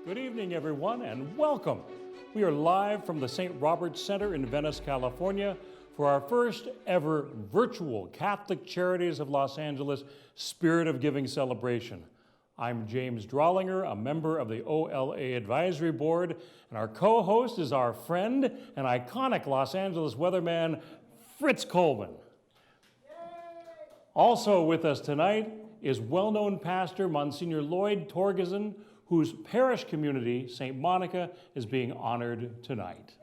Good evening, everyone, and welcome. We are live from the St. Robert's Center in Venice, California, for our first ever virtual Catholic Charities of Los Angeles Spirit of Giving celebration. I'm James Drollinger, a member of the OLA Advisory Board, and our co-host is our friend and iconic Los Angeles weatherman, Fritz Coleman. Also with us tonight is well-known pastor Monsignor Lloyd Torgeson, whose parish community, St. Monica, is being honored tonight.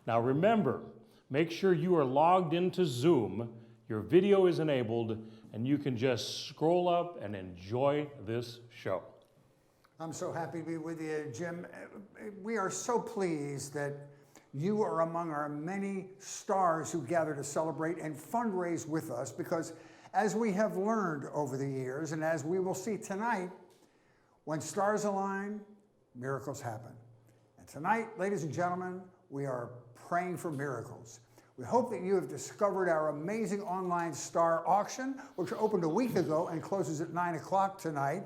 Now remember, make sure you are logged into Zoom, your video is enabled, and you can just scroll up and enjoy this show. I'm so happy to be with you, Jim. We are so pleased that you are among our many stars who gather to celebrate and fundraise with us, because as we have learned over the years, and as we will see tonight, when stars align, miracles happen. And tonight, ladies and gentlemen, we are praying for miracles. We hope that you have discovered our amazing online star auction, which opened a week ago and closes at 9 o'clock tonight.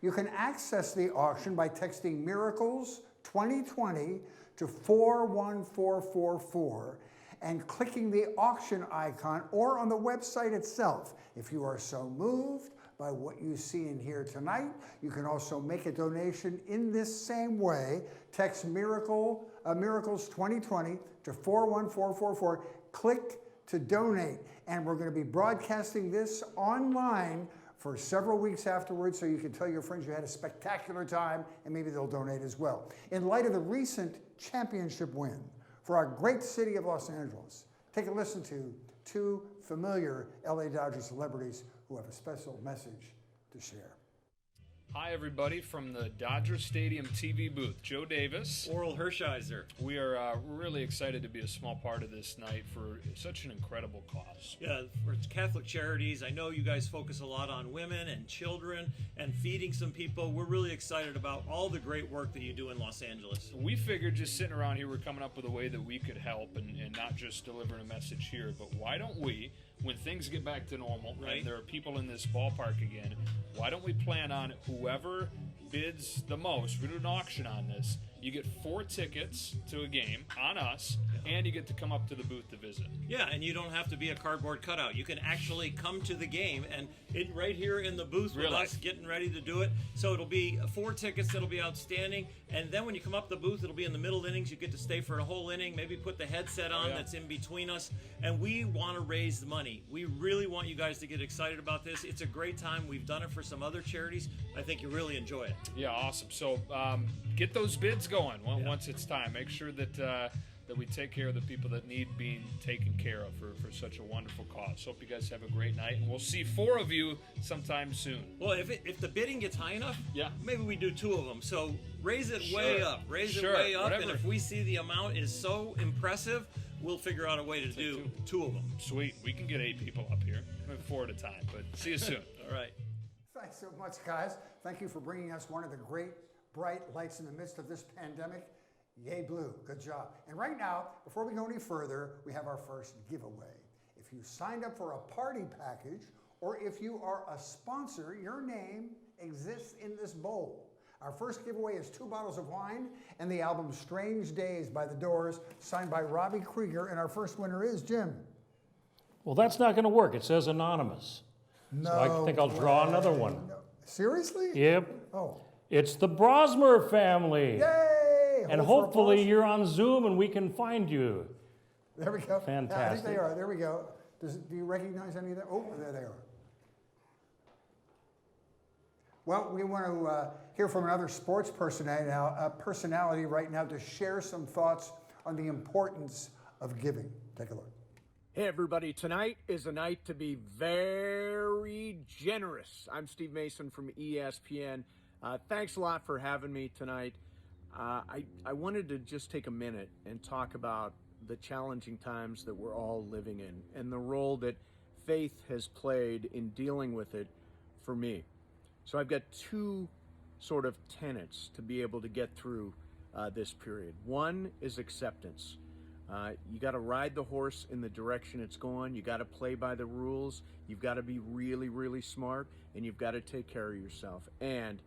You can access the auction by texting Miracles 2020 to 41444 and clicking the auction icon or on the website itself. If you are so moved by what you see and hear tonight, you can also make a donation in this same way. Text Miracles 2020 to 41444, click to donate, and we're going to be broadcasting this online for several weeks afterwards, so you can tell your friends you had a spectacular time, and maybe they'll donate as well. In light of the recent championship win for our great city of Los Angeles, take a listen to two familiar LA Dodger celebrities who have a special message to share. Hi, everybody, from the Dodger Stadium TV booth. Joe Davis. Oral Hershiser. We are really excited to be a small part of this night for such an incredible cause. Yeah, for Catholic Charities, I know you guys focus a lot on women and children and feeding some people. We're really excited about all the great work that you do in Los Angeles. We figured just sitting around here, we're coming up with a way that we could help and not just delivering a message here, but why don't we, when things get back to normal, right, and there are people in this ballpark again, why don't we plan on whoever bids the most? We do an auction on this. You get 4 tickets to a game on us, and you get to come up to the booth to visit. Yeah, and you don't have to be a cardboard cutout. You can actually come to the game, and right here in the booth with us, getting ready to do it. So it'll be 4 tickets that'll be outstanding, and then when you come up the booth, it'll be in the middle innings. You get to stay for a whole inning, maybe put the headset on that's in between us, and we want to raise the money. We really want you guys to get excited about this. It's a great time. We've done it for some other charities. I think you really enjoy it. Yeah, awesome. So get those bids going once it's time. Make sure that we take care of the people that need being taken care of for such a wonderful cause. Hope you guys have a great night, and we'll see 4 of you sometime soon. Well, if the bidding gets high enough, maybe we do 2 of them. So raise it way up. Raise it way up, and if we see the amount is so impressive, we'll figure out a way to do 2 of them. Sweet. We can get 8 people up here. 4 at a time, but see you soon. All right. Thanks so much, guys. Thank you for bringing us one of the great bright lights in the midst of this pandemic. Yay Blue, good job. And right now, before we go any further, we have our first giveaway. If you signed up for a party package, or if you are a sponsor, your name exists in this bowl. Our first giveaway is 2 bottles of wine and the album Strange Days by The Doors, signed by Robby Krieger, and our first winner is Jim. Well, that's not going to work. It says anonymous. No so I think I'll draw another one. No. Seriously? Yep. Oh. It's the Brosmer family. Yay! And hopefully you're on Zoom and we can find you. There we go. Fantastic. I think they are. There we go. Do you recognize any of them? Oh, there they are. Well, we want to hear from another sports personality right now to share some thoughts on the importance of giving. Take a look. Hey everybody, tonight is a night to be very generous. I'm Steve Mason from ESPN. Thanks a lot for having me tonight. I wanted to just take a minute and talk about the challenging times that we're all living in and the role that faith has played in dealing with it for me. So I've got 2 sort of tenets to be able to get through this period. One is acceptance. You got to ride the horse in the direction it's going. You got to play by the rules. You've got to be really, really smart, and you've got to take care of yourself. And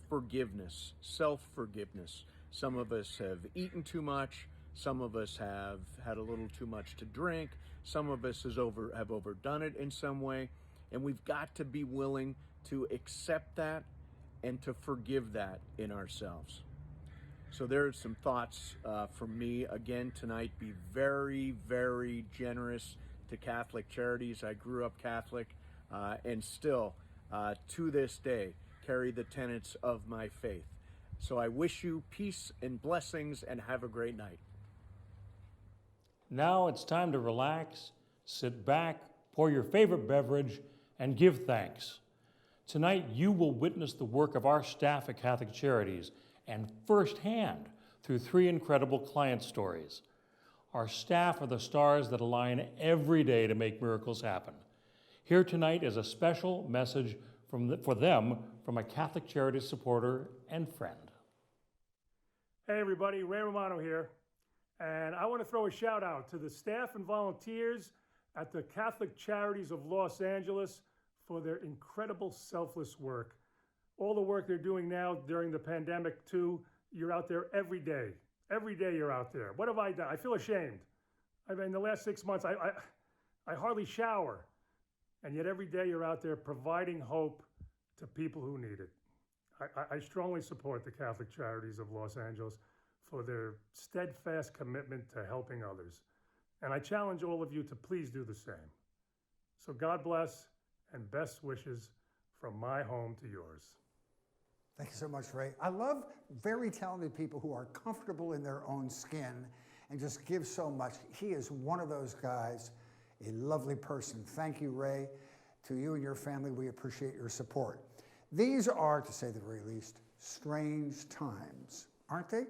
forgiveness, self-forgiveness. Some of us have eaten too much. Some of us have had a little too much to drink. Some of us have overdone it in some way. And we've got to be willing to accept that and to forgive that in ourselves. So there are some thoughts from me. Again, tonight, be very, very generous to Catholic Charities. I grew up Catholic and still, to this day, carry the tenets of my faith. So I wish you peace and blessings and have a great night. Now it's time to relax, sit back, pour your favorite beverage, and give thanks. Tonight, you will witness the work of our staff at Catholic Charities and firsthand through 3 incredible client stories. Our staff are the stars that align every day to make miracles happen. Here tonight is a special message for them from a Catholic Charities supporter and friend. Hey everybody, Ray Romano here. And I want to throw a shout out to the staff and volunteers at the Catholic Charities of Los Angeles for their incredible selfless work. All the work they're doing now during the pandemic too, you're out there every day. Every day you're out there. What have I done? I feel ashamed. I mean, in the last 6 months, I hardly shower. And yet every day you're out there providing hope to people who need it. I strongly support the Catholic Charities of Los Angeles for their steadfast commitment to helping others. And I challenge all of you to please do the same. So God bless and best wishes from my home to yours. Thank you so much, Ray. I love very talented people who are comfortable in their own skin and just give so much. He is one of those guys, a lovely person. Thank you, Ray. To you and your family, we appreciate your support. These are, to say the very least, strange times, aren't they?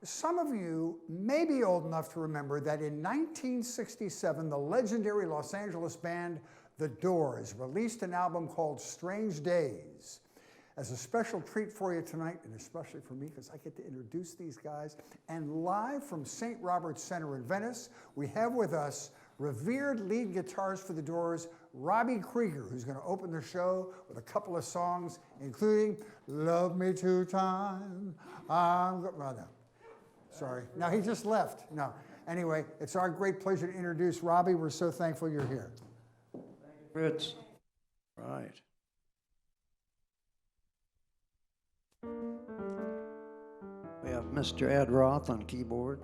Some of you may be old enough to remember that in 1967, the legendary Los Angeles band The Doors released an album called Strange Days. As a special treat for you tonight, and especially for me, because I get to introduce these guys, and live from St. Robert's Center in Venice, we have with us revered lead guitarist for The Doors, Robby Krieger, who's going to open the show with a couple of songs, including Love Me Two Times. Sorry. No, he just left. No. Anyway, it's our great pleasure to introduce Robby. We're so thankful you're here. Thank you, Fritz. Right. We have Mr. Ed Roth on keyboard.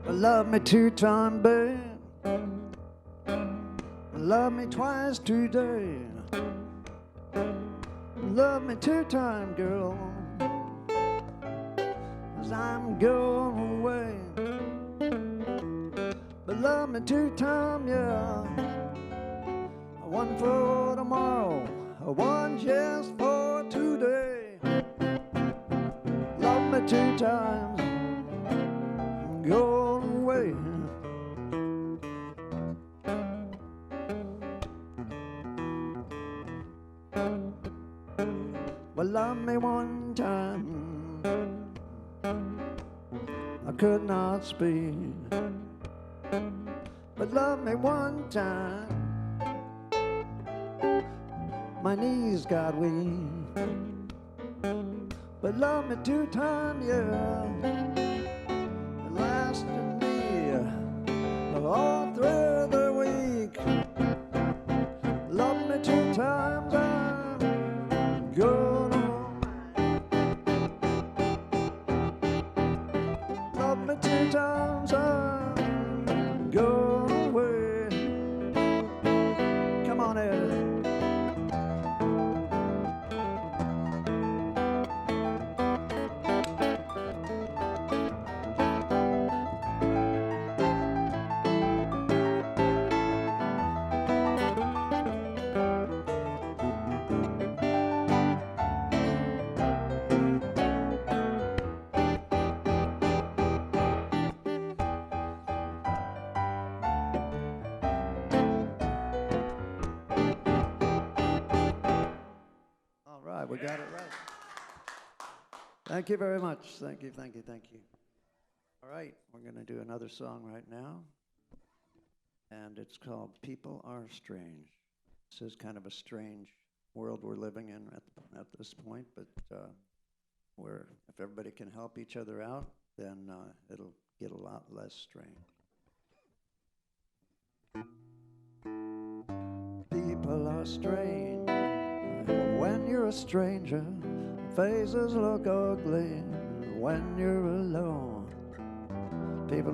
Love me two-time, babe. Love me twice today. Love me two-time, girl. 'Cause I'm going away. But love me two-time, yeah. One for tomorrow, one just for today. Love me two times. Go away. Well, love me one time. I could not speak. But love me one time. My knees got weak. But love me two times, yeah. Lasting me all through the week. Love me two times, I'm going on. Love me two times, I'm going away. Come on, Ed. We got it right. Thank you very much. Thank you, thank you, thank you. All right, we're going to do another song right now, and it's called People Are Strange. This is kind of a strange world we're living in at this point, but where if everybody can help each other out, then it'll get a lot less strange. People are strange. When you're a stranger, faces look ugly. When you're alone, people,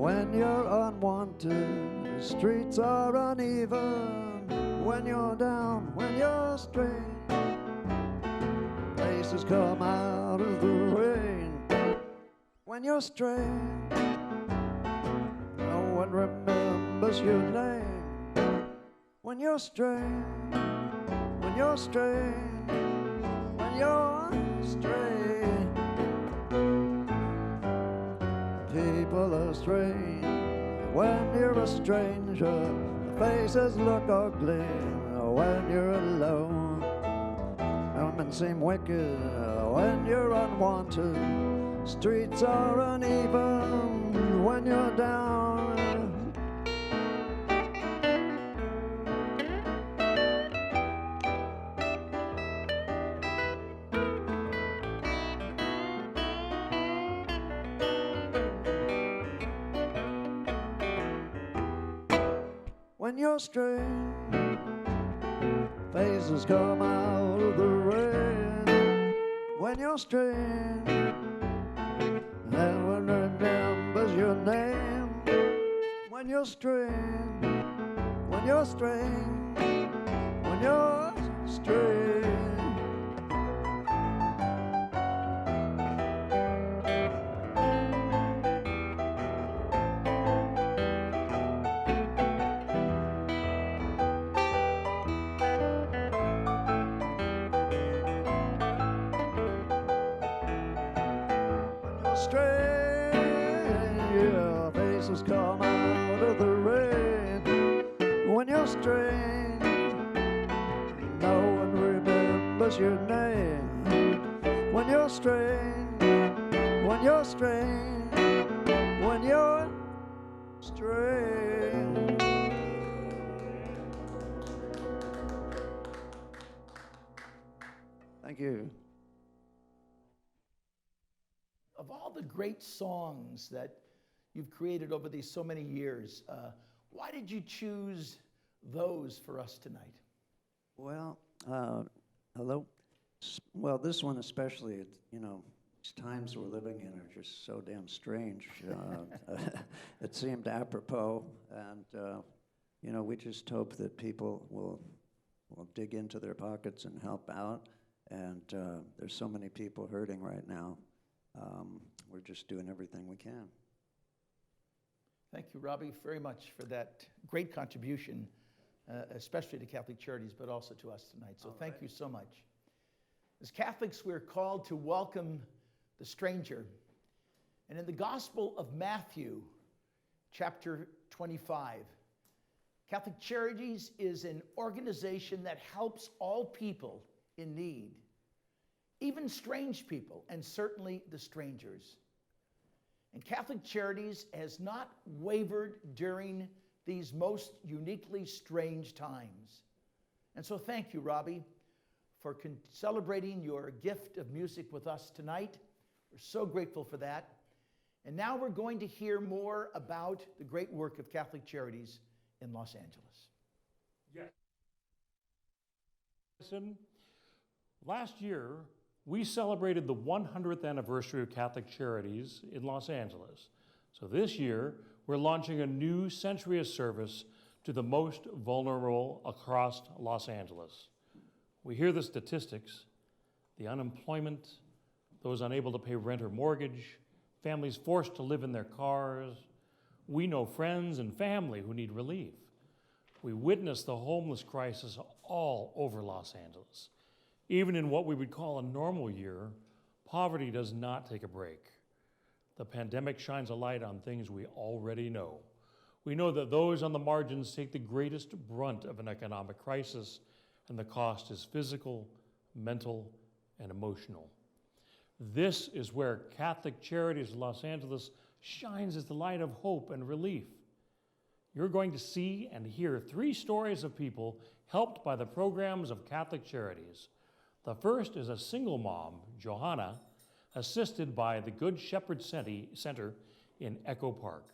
when you're unwanted, streets are uneven. When you're down, when you're strange, faces come out of the rain. When you're strange, no one remembers your name. When you're strange, when you're strange, when you're strange, people are strange. When you're a stranger, faces look ugly. When you're alone, women seem wicked. When you're unwanted, streets are uneven. When you're down, when you're strange, faces come out of the rain. When you're strange, no one remembers your name. When you're strange, when you're strange, when you're strange. Your faces come out of the rain. When you're strange, no one remembers your name. When you're strange, when you're strange, when you're strange. Thank you. Of all the great songs that you've created over these so many years, why did you choose those for us tonight? Well, hello. Well, this one especially, these times we're living in are just so damn strange. It seemed apropos, and we just hope that people will dig into their pockets and help out. And there's so many people hurting right now. We're just doing everything we can. Thank you, Robby, very much for that great contribution, especially to Catholic Charities, but also to us tonight. So thank you so much. As Catholics, we're called to welcome the stranger. And in the Gospel of Matthew, chapter 25, Catholic Charities is an organization that helps all people in need, even strange people, and certainly the strangers. And Catholic Charities has not wavered during these most uniquely strange times. And so thank you, Robby, for celebrating your gift of music with us tonight. We're so grateful for that. And now we're going to hear more about the great work of Catholic Charities in Los Angeles. Yes. Listen, last year, we celebrated the 100th anniversary of Catholic Charities in Los Angeles. So this year, we're launching a new Century of Service to the most vulnerable across Los Angeles. We hear the statistics, the unemployment, those unable to pay rent or mortgage, families forced to live in their cars. We know friends and family who need relief. We witness the homeless crisis all over Los Angeles. Even in what we would call a normal year, poverty does not take a break. The pandemic shines a light on things we already know. We know that those on the margins take the greatest brunt of an economic crisis, and the cost is physical, mental, and emotional. This is where Catholic Charities of Los Angeles shines as the light of hope and relief. You're going to see and hear 3 stories of people helped by the programs of Catholic Charities. The first is a single mom, Johanna, assisted by the Good Shepherd Center in Echo Park.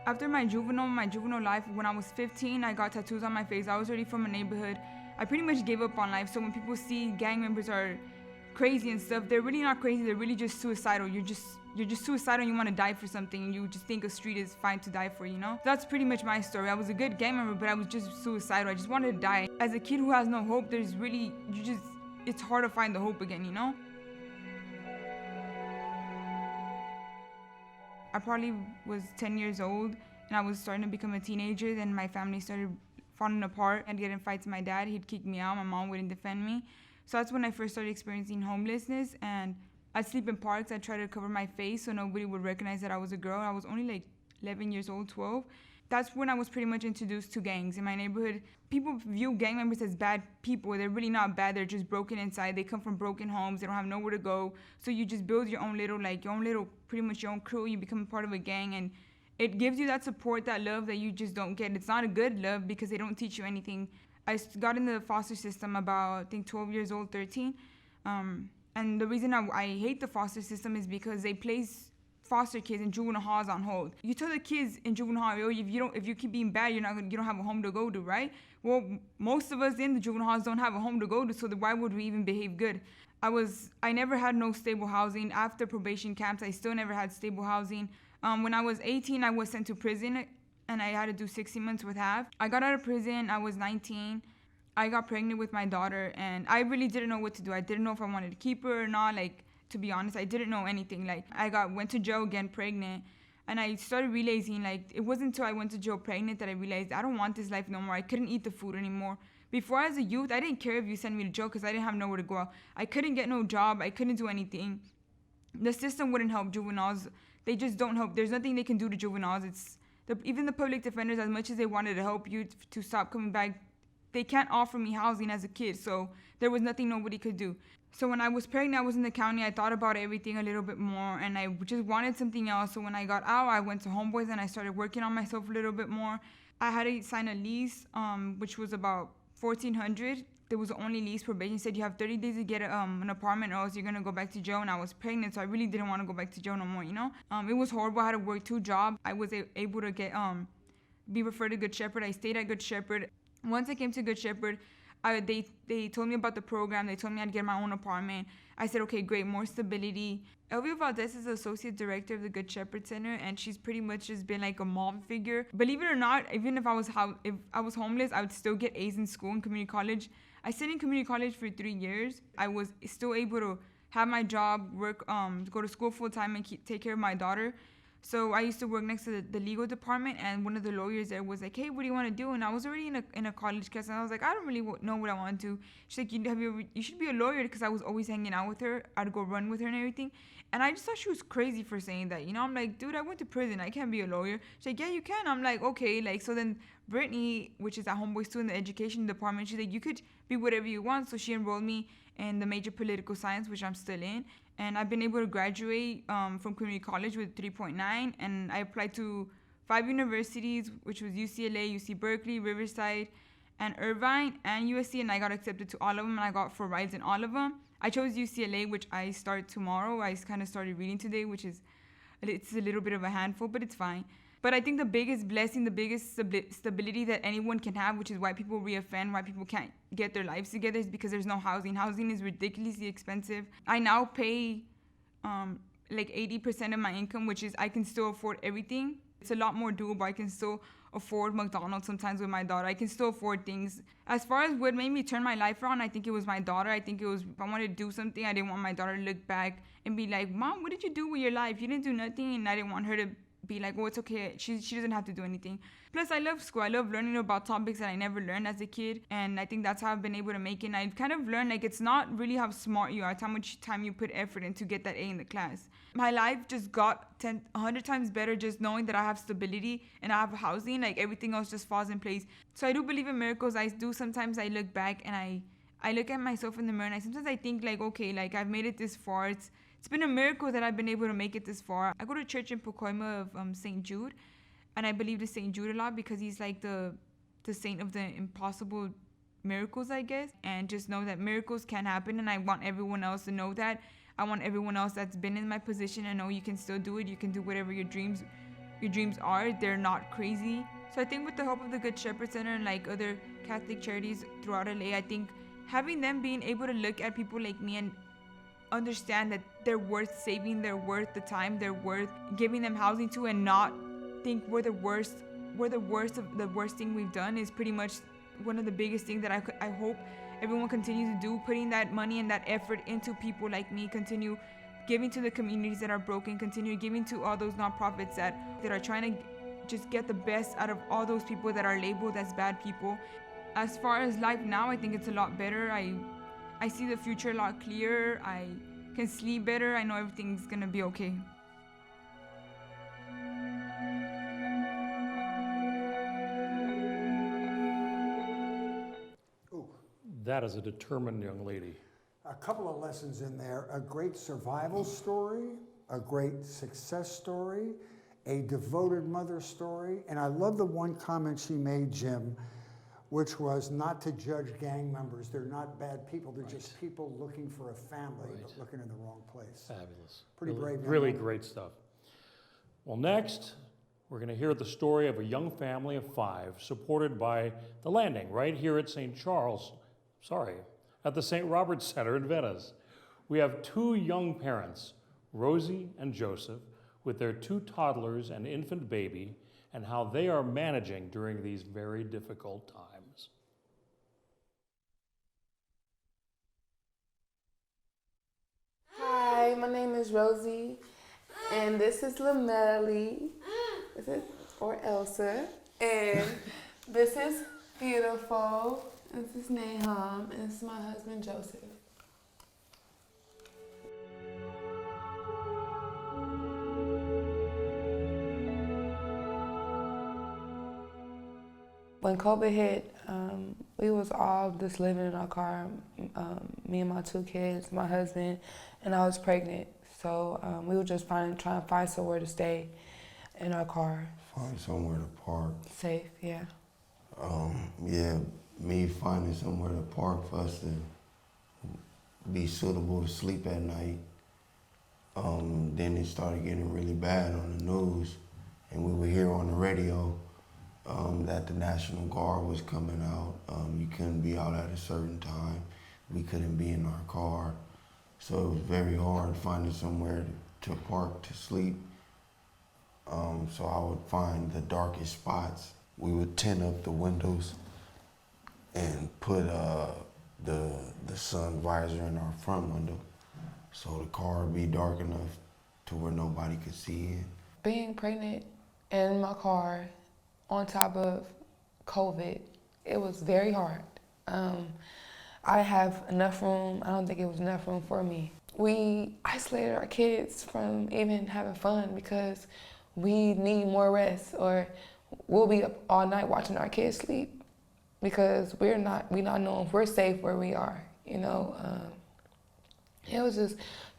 After my juvenile life, when I was 15, I got tattoos on my face. I was already from a neighborhood. I pretty much gave up on life. So when people see gang members are crazy and stuff, they're really not crazy. They're really just suicidal. You're just suicidal and you want to die for something, and you just think a street is fine to die for, you know? That's pretty much my story. I was a good gang member, but I was just suicidal. I just wanted to die. As a kid who has no hope, it's hard to find the hope again, you know? I probably was 10 years old and I was starting to become a teenager. Then my family started falling apart and getting fights with my dad. He'd kick me out. My mom wouldn't defend me. So that's when I first started experiencing homelessness, and I'd sleep in parks. I'd try to cover my face so nobody would recognize that I was a girl. I was only like 11 years old, 12. That's when I was pretty much introduced to gangs. In my neighborhood, people view gang members as bad people. They're really not bad. They're just broken inside. They come from broken homes. They don't have nowhere to go. So you just build your own little, pretty much your own crew. You become part of a gang, and it gives you that support, that love that you just don't get. It's not a good love because they don't teach you anything. I got in the foster system about, I think, 12 years old, 13. And the reason I hate the foster system is because they place foster kids in juvenile halls on hold. You tell the kids in juvenile hall, if you keep being bad, you don't have a home to go to, right? Well, most of us in the juvenile halls don't have a home to go to, so why would we even behave good? I never had no stable housing. After probation camps, I still never had stable housing. When I was 18, I was sent to prison, and I had to do 16 months with half. I got out of prison, I was 19. I got pregnant with my daughter, and I really didn't know what to do. I didn't know if I wanted to keep her or not. To be honest, I didn't know anything. Went to jail again pregnant, and I started realizing, it wasn't until I went to jail pregnant that I realized I don't want this life no more. I couldn't eat the food anymore. Before, as a youth, I didn't care if you sent me to jail because I didn't have nowhere to go. I couldn't get no job. I couldn't do anything. The system wouldn't help juveniles. They just don't help. There's nothing they can do to juveniles. Even the public defenders, as much as they wanted to help you to stop coming back, they can't offer me housing as a kid, so there was nothing nobody could do. So when I was pregnant, I was in the county, I thought about everything a little bit more, and I just wanted something else. So when I got out, I went to Homeboys, and I started working on myself a little bit more. I had to sign a lease, which was about $1,400. There was the only lease. Probation said you have 30 days to get an apartment, or else you're gonna go back to jail. And I was pregnant, so I really didn't want to go back to jail no more, you know? It was horrible. I had to work 2 jobs. I was able to be referred to Good Shepherd. I stayed at Good Shepherd. Once I came to Good Shepherd, they told me about the program. They told me I'd get my own apartment. I said, okay, great, more stability. Elvia Valdez is the associate director of the Good Shepherd Center, and she's pretty much just been like a mom figure. Believe it or not, even if I was homeless, I would still get A's in school and community college. I stayed in community college for 3 years. I was still able to have my job, work, go to school full time, and take care of my daughter. So I used to work next to the legal department, and one of the lawyers there was like, hey, what do you want to do? And I was already in a college class, and I was like, I don't really know what I want to do. She's like, you should be a lawyer, because I was always hanging out with her. I'd go run with her and everything. And I just thought she was crazy for saying that. You know, I'm like, dude, I went to prison. I can't be a lawyer. She's like, yeah, you can. I'm like, okay. So then Brittany, which is at Homeboys too in the education department, she's like, you could be whatever you want. So she enrolled me in the major political science, which I'm still in. And I've been able to graduate from community college with 3.9. And I applied to 5 universities, which was UCLA, UC Berkeley, Riverside, and Irvine, and USC. And I got accepted to all of them, and I got 4 rides in all of them. I chose UCLA, which I start tomorrow. I kind of started reading today, it's a little bit of a handful, but it's fine. But I think the biggest blessing, the biggest stability that anyone can have, which is why people reoffend, why people can't get their lives together, is because there's no housing. Housing is ridiculously expensive. I now pay 80% of my income, which is I can still afford everything. It's a lot more doable. I can still afford McDonald's sometimes with my daughter. I can still afford things. As far as what made me turn my life around, I think it was my daughter. I think it was, if I wanted to do something, I didn't want my daughter to look back and be like, Mom, what did you do with your life? You didn't do nothing. And I didn't want her to be like, oh, it's okay. She doesn't have to do anything. Plus, I love school. I love learning about topics that I never learned as a kid. And I think that's how I've been able to make it. And I've kind of learned, it's not really how smart you are. It's how much time you put effort in to get that A in the class. My life just got 100 times better just knowing that I have stability and I have housing. Everything else just falls in place. So I do believe in miracles. Sometimes I look back and I look at myself in the mirror and sometimes I think like, okay, like I've made it this far. It's been a miracle that I've been able to make it this far. I go to church in Pacoima of St. Jude, and I believe to St. Jude a lot because he's like the saint of the impossible miracles, I guess. And just know that miracles can happen, and I want everyone else to know that. I want everyone else that's been in my position to know you can still do it. You can do whatever your dreams are. They're not crazy. So I think with the help of the Good Shepherd Center and like other Catholic charities throughout LA, I think having them being able to look at people like me and understand that they're worth saving, they're worth the time, they're worth giving them housing to, and not think we're the worst of the worst thing we've done is pretty much one of the biggest things that I hope everyone continues to do, putting that money and that effort into people like me, continue giving to the communities that are broken, continue giving to all those nonprofits that are trying to just get the best out of all those people that are labeled as bad people. As far as life now, I think it's a lot better. I see the future a lot clearer. I can sleep better. I know everything's gonna be okay. Ooh. That is a determined young lady. A couple of lessons in there. A great survival story, a great success story, a devoted mother story. And I love the one comment she made, Jim, which was not to judge gang members. They're not bad people. They're just people looking for a family, but looking in the wrong place. Fabulous. Pretty really, brave. Really great stuff. Well, next, we're going to hear the story of a young family of 5 supported by The Landing right here at at the St. Robert Center in Venice. We have 2 young parents, Rosie and Joseph, with their 2 toddlers and infant baby, and how they are managing during these very difficult times. Hi, my name is Rosie, and this is Lamelli, or Elsa, and this is Beautiful, this is Nahum, and this is my husband Joseph. When COVID hit, we was all just living in our car, me and my 2 kids, my husband, and I was pregnant. So we were just trying to find somewhere to stay in our car. Find somewhere to park. Safe, yeah. Yeah, me finding somewhere to park for us to be suitable to sleep at night. Then it started getting really bad on the news, and we would hear on the radio that the National Guard was coming out. You couldn't be out at a certain time. We couldn't be in our car. So it was very hard finding somewhere to park to sleep. So I would find the darkest spots. We would tint up the windows and put the sun visor in our front window so the car would be dark enough to where nobody could see in. Being pregnant in my car on top of COVID, it was very hard. I have enough room. I don't think it was enough room for me. We isolated our kids from even having fun because we need more rest, or we'll be up all night watching our kids sleep because we not knowing if we're safe where we are, you know. It was just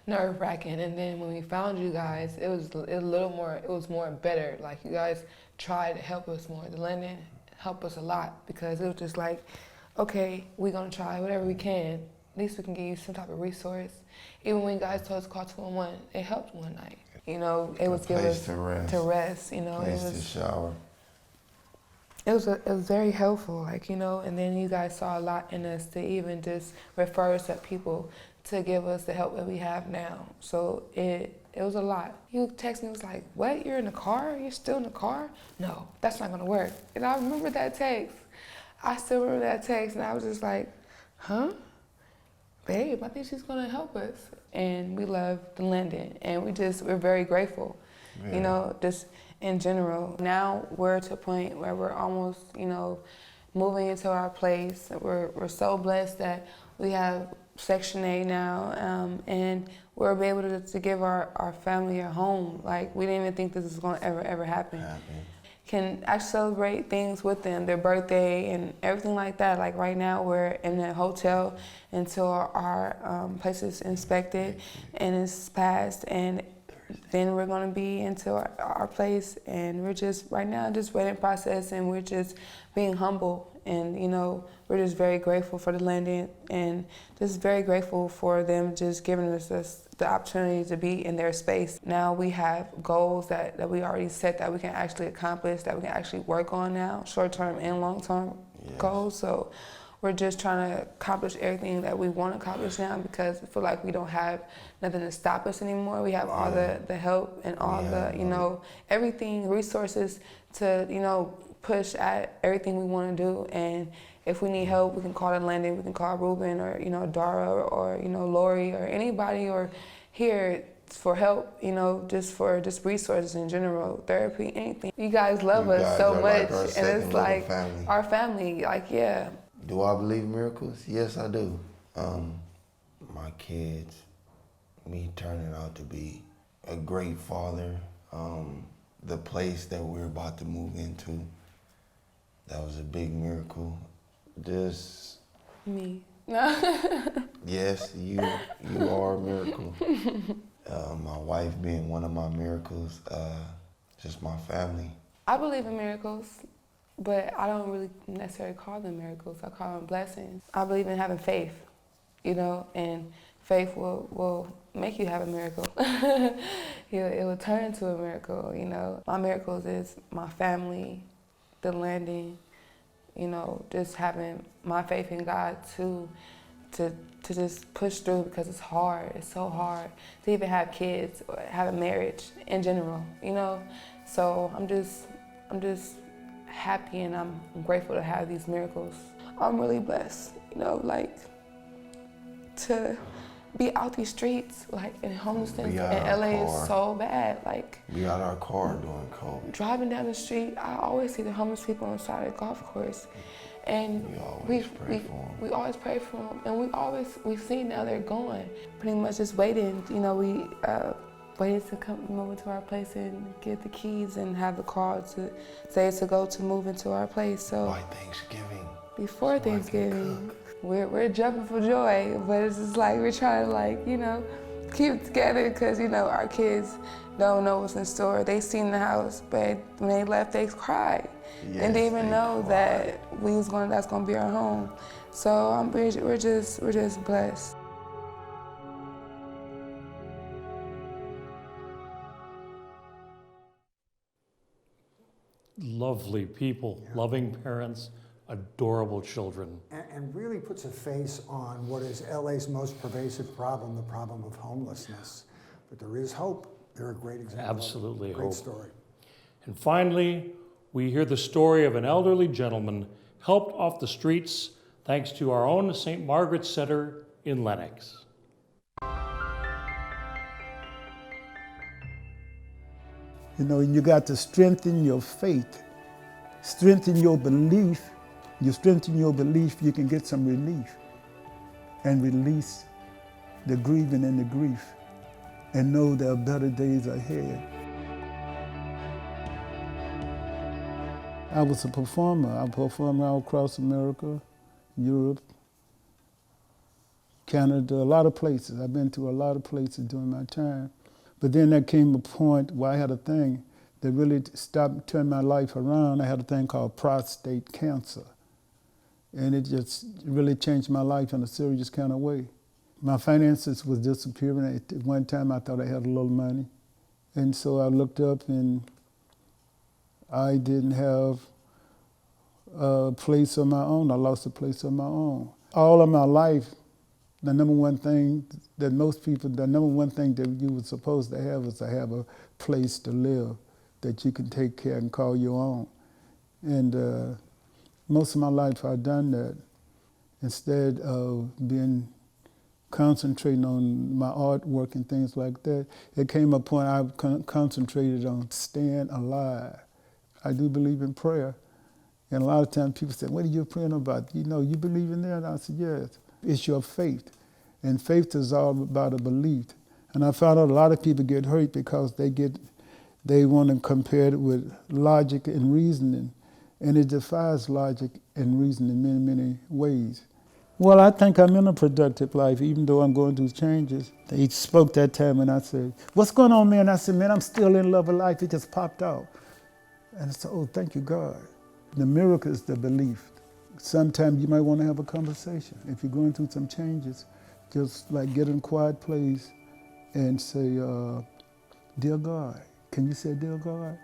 nerve-wracking, and then when we found you guys, it was more better. Like, you guys tried to help us more. The Landing helped us a lot because it was just like, okay, we're gonna try whatever we can. At least we can give you some type of resource. Even when you guys told us to call 211, it helped one night. You know, it was give us to rest. You know, place to shower. It was very helpful, like, you know. And then you guys saw a lot in us to even just refer us to people to give us the help that we have now. So it was a lot. You text me, was like, what, you're in the car? You're still in the car? No, that's not gonna work. And I remember that text. I still remember that text, and I was just like, huh? Babe, I think she's gonna help us. And we love the Landing, and we're very grateful, you know, just in general. Now we're to a point where we're almost, you know, moving into our place. We're so blessed that we have Section 8 now, and we're able to give our family a home. Like, we didn't even think this was gonna ever happen. can actually celebrate things with them, their birthday and everything like that. Like right now we're in a hotel until our place is inspected and it's passed, and then we're gonna be into our place, and we're just right now just waiting process, and we're just being humble, and you know, we're just very grateful for the landing and just very grateful for them just giving us the opportunity to be in their space. Now we have goals that we already set that we can actually accomplish, that we can actually work on now, short-term and long-term goals. So we're just trying to accomplish everything that we want to accomplish now, because I feel like we don't have nothing to stop us anymore. We have all the help and all the, you know, everything, resources to, you know, push at everything we want to do. And if we need help, we can call the landing, we can call Ruben or, you know, Dara or, you know, Lorri or anybody or here for help, you know, just resources in general, therapy, anything. You guys love us so much, like and it's like family. our family, like, yeah. Do I believe in miracles? Yes, I do. My kids, me turning out to be a great father, the place that we're about to move into, that was a big miracle. Just me. Yes, you are a miracle. My wife being one of my miracles, just my family. I believe in miracles, but I don't really necessarily call them miracles. I call them blessings. I believe in having faith, you know, and faith will make you have a miracle. It will turn into a miracle, you know. My miracles is my family, the landing, you know, just having my faith in God to just push through, because it's hard. It's so hard to even have kids or have a marriage in general, you know. So I'm just happy, and I'm grateful to have these miracles. I'm really blessed, you know, like to be out these streets, like in homelessness in LA is so bad. Like we got our car during COVID. Driving down the street, I always see the homeless people on the side of the golf course. And we always pray for them, and we've seen now they're gone. Pretty much just waiting, you know, we waited to come move into our place and get the keys and have the call to say to go to move into our place. So by Thanksgiving. Before Thanksgiving, we're jumping for joy, but it's just like we're trying to, like, you know, keep it together, because, you know, our kids don't know what's in store. They seen the house, but when they left, they cried. Yes, and didn't even know that that's gonna be our home. So we're just blessed. Lovely people, loving parents, adorable children. And really puts a face on what is LA's most pervasive problem, the problem of homelessness. But there is hope. They're a great example. Absolutely Great hope. Story. And finally, we hear the story of an elderly gentleman helped off the streets thanks to our own St. Margaret's Center in Lenox. You know, you got to strengthen your faith, strengthen your belief. You strengthen your belief, you can get some relief and release the grieving and the grief and know there are better days ahead. I was a performer. I performed all across America, Europe, Canada, a lot of places. I've been to a lot of places during my time. But then there came a point where I had a thing that really turned my life around. I had a thing called prostate cancer. And it just really changed my life in a serious kind of way. My finances was disappearing. At one time I thought I had a little money. And so I looked up and I didn't have a place of my own. I lost a place of my own. All of my life, the number one thing that you were supposed to have was to have a place to live that you can take care and call your own. And most of my life I've done that. Instead of concentrating on my artwork and things like that, it came a point I concentrated on staying alive. I do believe in prayer. And a lot of times people say, what are you praying about? You know, you believe in that? And I said, yes. It's your faith. And faith is all about a belief. And I found out a lot of people get hurt because they get They want to compare it with logic and reasoning, and it defies logic and reason in many, many ways. Well, I think I'm in a productive life, even though I'm going through changes. He spoke that time and I said, "What's going on, man?" I said, "Man, I'm still in love with life. It just popped out." And I said, "Oh, thank you, God." The miracle is the belief. Sometimes you might want to have a conversation. If you're going through some changes, just like get in a quiet place and say, "Dear God," can you say, "Dear God?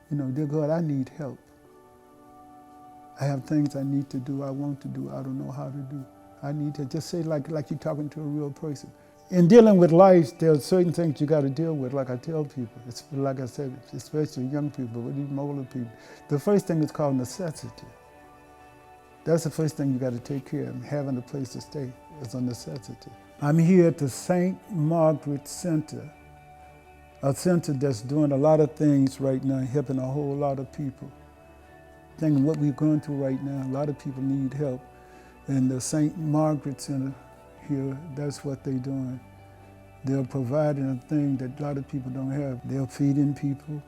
You know, dear God, I need help. I have things I need to do, I want to do, I don't know how to do. I need to," just say like you're talking to a real person. In dealing with life, there are certain things you got to deal with, like I tell people. It's like I said, especially young people, but even older people. The first thing is called necessity. That's the first thing you got to take care of. Having a place to stay is a necessity. I'm here at the St. Margaret Center, a center that's doing a lot of things right now, helping a whole lot of people. Thinking what we're going through right now, a lot of people need help. And the St. Margaret Center here, that's what they're doing. They're providing a thing that a lot of people don't have. They're feeding people,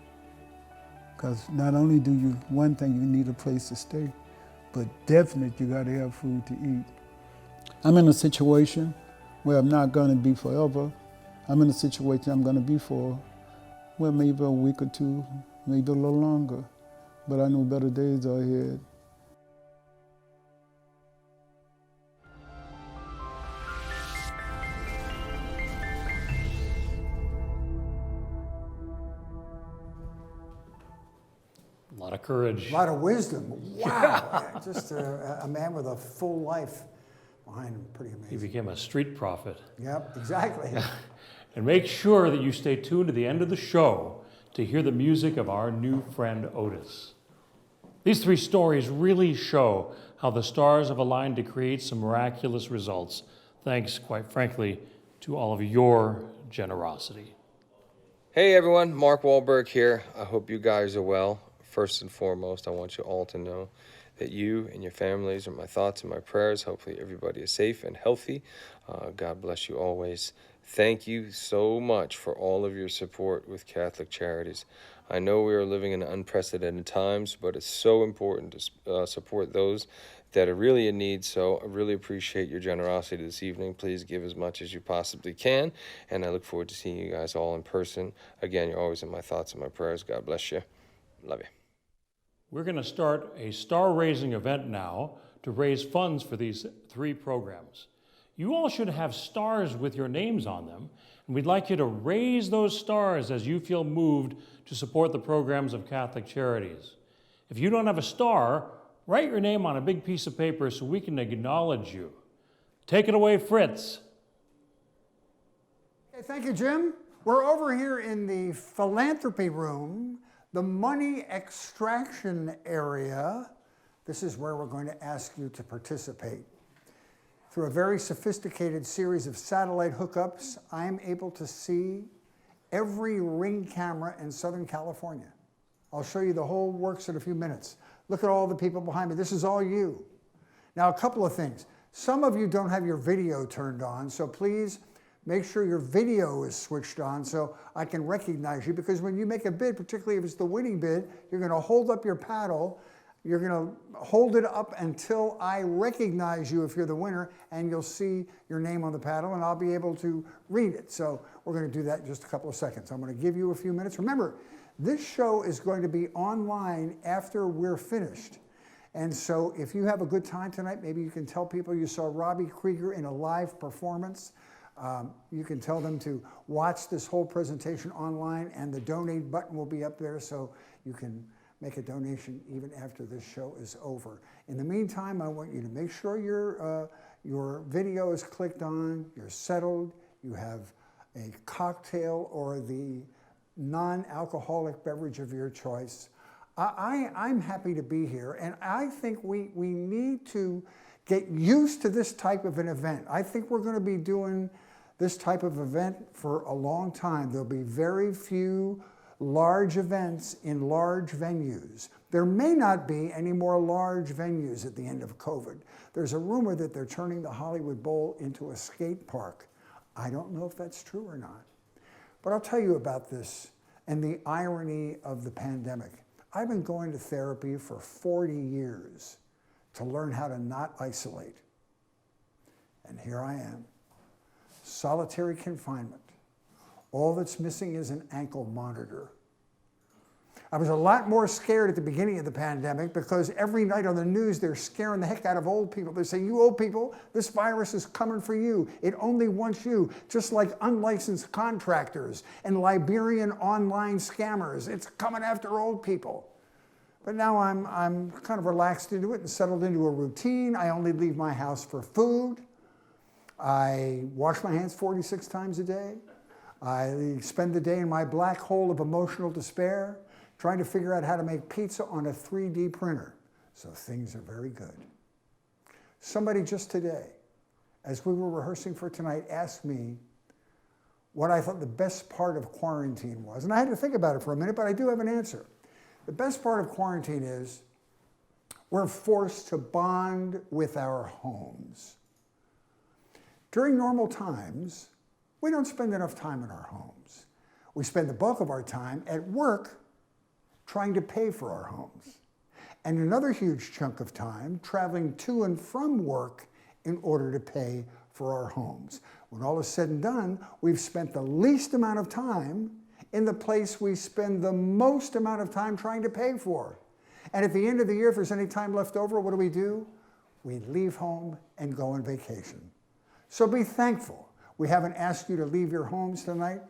because not only do you, one thing, you need a place to stay, but definitely you gotta have food to eat. I'm in a situation where I'm not gonna be forever. I'm in a situation I'm gonna be for, well, maybe a week or two, maybe a little longer. But I know better days are ahead. A lot of courage. A lot of wisdom. Wow. Just a man with a full life behind him. Pretty amazing. He became a street prophet. Yep, exactly. And make sure that you stay tuned to the end of the show to hear the music of our new friend Otis. These three stories really show how the stars have aligned to create some miraculous results, thanks, quite frankly, to all of your generosity. Hey everyone, Mark Wahlberg here. I hope you guys are well. First and foremost, I want you all to know that you and your families are my thoughts and my prayers. Hopefully everybody is safe and healthy. God bless you always. Thank you so much for all of your support with Catholic Charities. I know we are living in unprecedented times, but it's so important to support those that are really in need. So I really appreciate your generosity this evening. Please give as much as you possibly can, and I look forward to seeing you guys all in person. Again, you're always in my thoughts and my prayers. God bless you. Love you. We're going to start a star-raising event now to raise funds for these three programs. You all should have stars with your names on them, and we'd like you to raise those stars as you feel moved to support the programs of Catholic Charities. If you don't have a star, write your name on a big piece of paper so we can acknowledge you. Take it away, Fritz. Okay, thank you, Jim. We're over here in the philanthropy room, the money extraction area. This is where we're going to ask you to participate. Through a very sophisticated series of satellite hookups, I am able to see every Ring camera in Southern California. I'll show you the whole works in a few minutes. Look at all the people behind me. This is all you. Now, a couple of things. Some of you don't have your video turned on, so please make sure your video is switched on so I can recognize you, because when you make a bid, particularly if it's the winning bid, you're going to hold up your paddle. You're going to hold it up until I recognize you if you're the winner, and you'll see your name on the paddle, and I'll be able to read it. So we're going to do that in just a couple of seconds. I'm going to give you a few minutes. Remember, this show is going to be online after we're finished. And so if you have a good time tonight, maybe you can tell people you saw Robby Krieger in a live performance. You can tell them to watch this whole presentation online, and the donate button will be up there so you can make a donation even after this show is over. In the meantime, I want you to make sure your video is clicked on, you're settled, you have a cocktail or the non-alcoholic beverage of your choice. I'm happy to be here, and I think we need to get used to this type of an event. I think we're going to be doing this type of event for a long time. There'll be very few large events in large venues. There may not be any more large venues at the end of COVID. There's a rumor that they're turning the Hollywood Bowl into a skate park. I don't know if that's true or not. But I'll tell you about this and the irony of the pandemic. I've been going to therapy for 40 years to learn how to not isolate. And here I am, solitary confinement. All that's missing is an ankle monitor. I was a lot more scared at the beginning of the pandemic because every night on the news they're scaring the heck out of old people. They're saying, you old people, this virus is coming for you. It only wants you, just like unlicensed contractors and Liberian online scammers. It's coming after old people. But now I'm kind of relaxed into it and settled into a routine. I only leave my house for food. I wash my hands 46 times a day. I spend the day in my black hole of emotional despair, trying to figure out how to make pizza on a 3D printer. So things are very good. Somebody just today, as we were rehearsing for tonight, asked me what I thought the best part of quarantine was. And I had to think about it for a minute, but I do have an answer. The best part of quarantine is we're forced to bond with our homes. During normal times, we don't spend enough time in our homes. We spend the bulk of our time at work trying to pay for our homes. And another huge chunk of time traveling to and from work in order to pay for our homes. When all is said and done, we've spent the least amount of time in the place we spend the most amount of time trying to pay for. And at the end of the year, if there's any time left over, what do? We leave home and go on vacation. So be thankful. We haven't asked you to leave your homes tonight.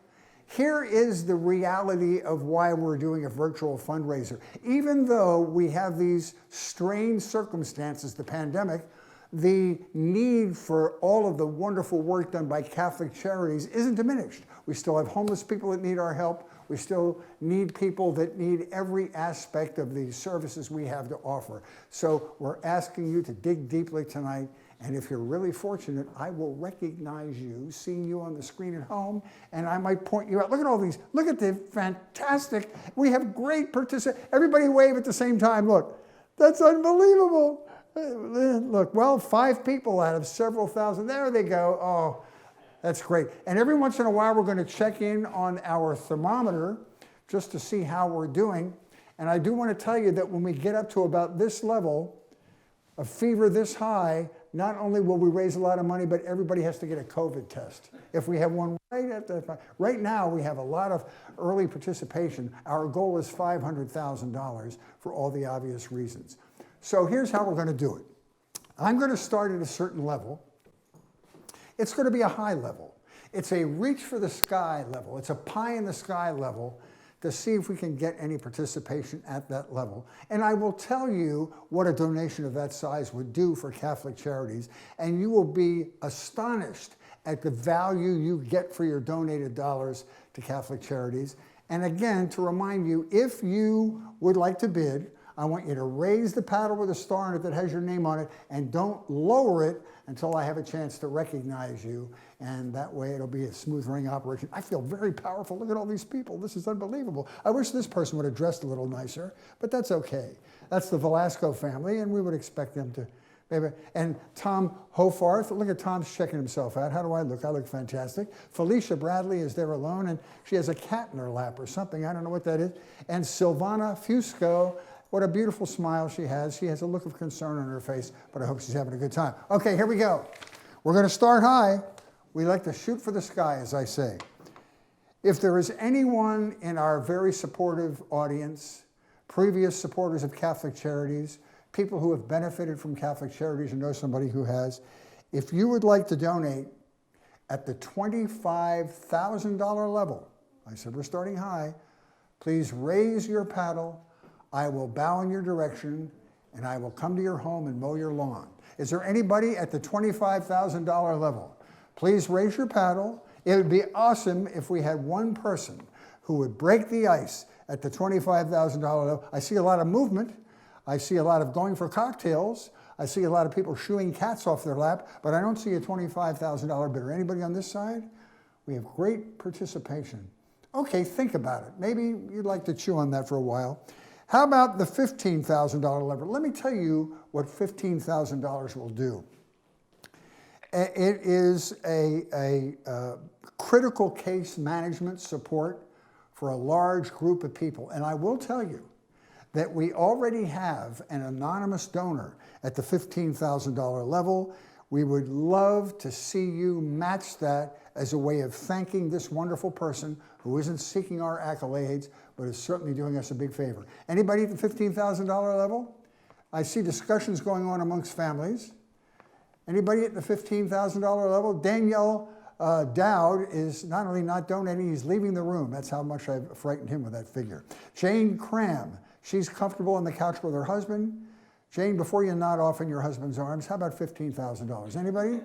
Here is the reality of why we're doing a virtual fundraiser. Even though we have these strange circumstances, the pandemic, the need for all of the wonderful work done by Catholic Charities isn't diminished. We still have homeless people that need our help. We still need people that need every aspect of the services we have to offer. So we're asking you to dig deeply tonight. And if you're really fortunate, I will recognize you, seeing you on the screen at home, and I might point you out. Look at all these. Look at the fantastic. We have great participants. Everybody wave at the same time. Look, that's unbelievable. Look, well, 5 people out of several thousand. There they go. Oh, that's great. And every once in a while, we're going to check in on our thermometer just to see how we're doing. And I do want to tell you that when we get up to about this level, a fever this high, not only will we raise a lot of money, but everybody has to get a COVID test. If we have one right now, we have a lot of early participation. Our goal is $500,000 for all the obvious reasons. So here's how we're going to do it. I'm going to start at a certain level. It's going to be a high level. It's a reach for the sky level. It's a pie in the sky level to see if we can get any participation at that level. And I will tell you what a donation of that size would do for Catholic Charities, and you will be astonished at the value you get for your donated dollars to Catholic Charities. And again, to remind you, if you would like to bid, I want you to raise the paddle with a star on it that has your name on it, and don't lower it until I have a chance to recognize you. And that way it'll be a smooth running operation. I feel very powerful. Look at all these people. This is unbelievable. I wish this person would have dressed a little nicer, but that's okay. That's the Velasco family, and we would expect them to. Maybe. And Tom Hofarth, look at Tom's checking himself out. How do I look? I look fantastic. Felicia Bradley is there alone, and she has a cat in her lap or something. I don't know what that is. And Silvana Fusco, what a beautiful smile she has. She has a look of concern on her face, but I hope she's having a good time. Okay, here we go. We're going to start high. We like to shoot for the sky, as I say. If there is anyone in our very supportive audience, previous supporters of Catholic Charities, people who have benefited from Catholic Charities and know somebody who has, if you would like to donate at the $25,000 level, I said we're starting high, please raise your paddle. I will bow in your direction, and I will come to your home and mow your lawn. Is there anybody at the $25,000 level? Please raise your paddle. It would be awesome if we had one person who would break the ice at the $25,000 level. I see a lot of movement. I see a lot of going for cocktails. I see a lot of people shooing cats off their lap, but I don't see a $25,000 bidder. Anybody on this side? We have great participation. Okay, think about it. Maybe you'd like to chew on that for a while. How about the $15,000 level? Let me tell you what $15,000 will do. It is a critical case management support for a large group of people. And I will tell you that we already have an anonymous donor at the $15,000 level. We would love to see you match that as a way of thanking this wonderful person who isn't seeking our accolades, but is certainly doing us a big favor. Anybody at the $15,000 level? I see discussions going on amongst families. Anybody at the $15,000 level? Danielle Dowd is not only not donating, he's leaving the room. That's how much I've frightened him with that figure. Jane Cram, she's comfortable on the couch with her husband. Jane, before you nod off in your husband's arms, how about $15,000? Anybody?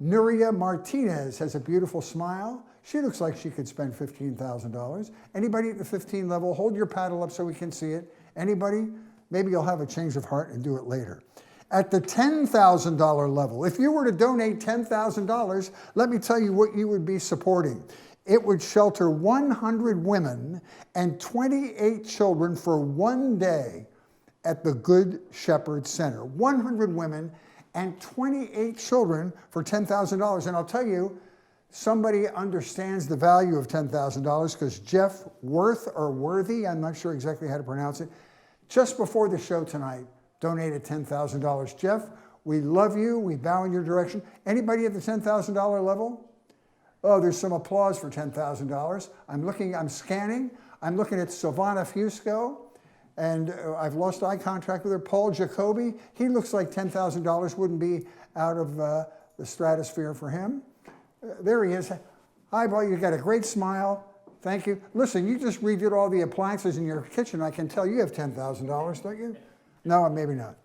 Nuria Martinez has a beautiful smile. She looks like she could spend $15,000. Anybody at the 15 level? Hold your paddle up so we can see it. Anybody? Maybe you'll have a change of heart and do it later. At the $10,000 level, if you were to donate $10,000, let me tell you what you would be supporting. It would shelter 100 women and 28 children for one day at the Good Shepherd Center. 100 women and 28 children for $10,000. And I'll tell you, somebody understands the value of $10,000 because Jeff Worthy, I'm not sure exactly how to pronounce it, just before the show tonight, donated $10,000. Jeff, we love you. We bow in your direction. Anybody at the $10,000 level? Oh, there's some applause for $10,000. I'm scanning. I'm looking at Silvana Fusco, and I've lost eye contact with her. Paul Jacoby, he looks like $10,000 wouldn't be out of the stratosphere for him. There he is. Hi, Paul, you got a great smile. Thank you. Listen, you just redid all the appliances in your kitchen. I can tell you have $10,000, don't you? No, maybe not.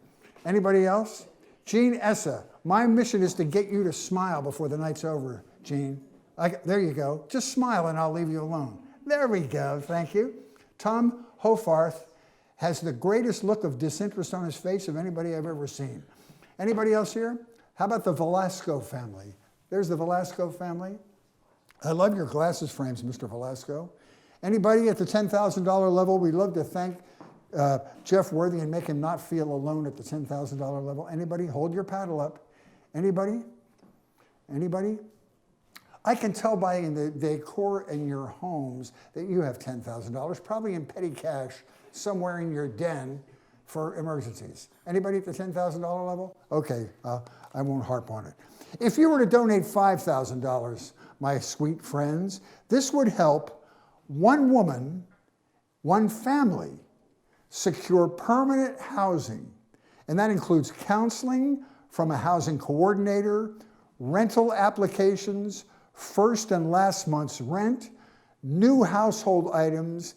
Anybody else? Jean Essa, my mission is to get you to smile before the night's over, Jean. There you go. Just smile and I'll leave you alone. There we go. Thank you. Tom Hofarth has the greatest look of disinterest on his face of anybody I've ever seen. Anybody else here? How about the Velasco family? There's the Velasco family. I love your glasses frames, Mr. Velasco. Anybody at the $10,000 level? We'd love to thank Jeff Worthy and make him not feel alone at the $10,000 level. Anybody? Hold your paddle up. Anybody? Anybody? I can tell by the decor in your homes that you have $10,000, probably in petty cash somewhere in your den for emergencies. Anybody at the $10,000 level? Okay, I won't harp on it. If you were to donate $5,000, my sweet friends, this would help one woman, one family, secure permanent housing. And that includes counseling from a housing coordinator, rental applications, first and last month's rent, new household items,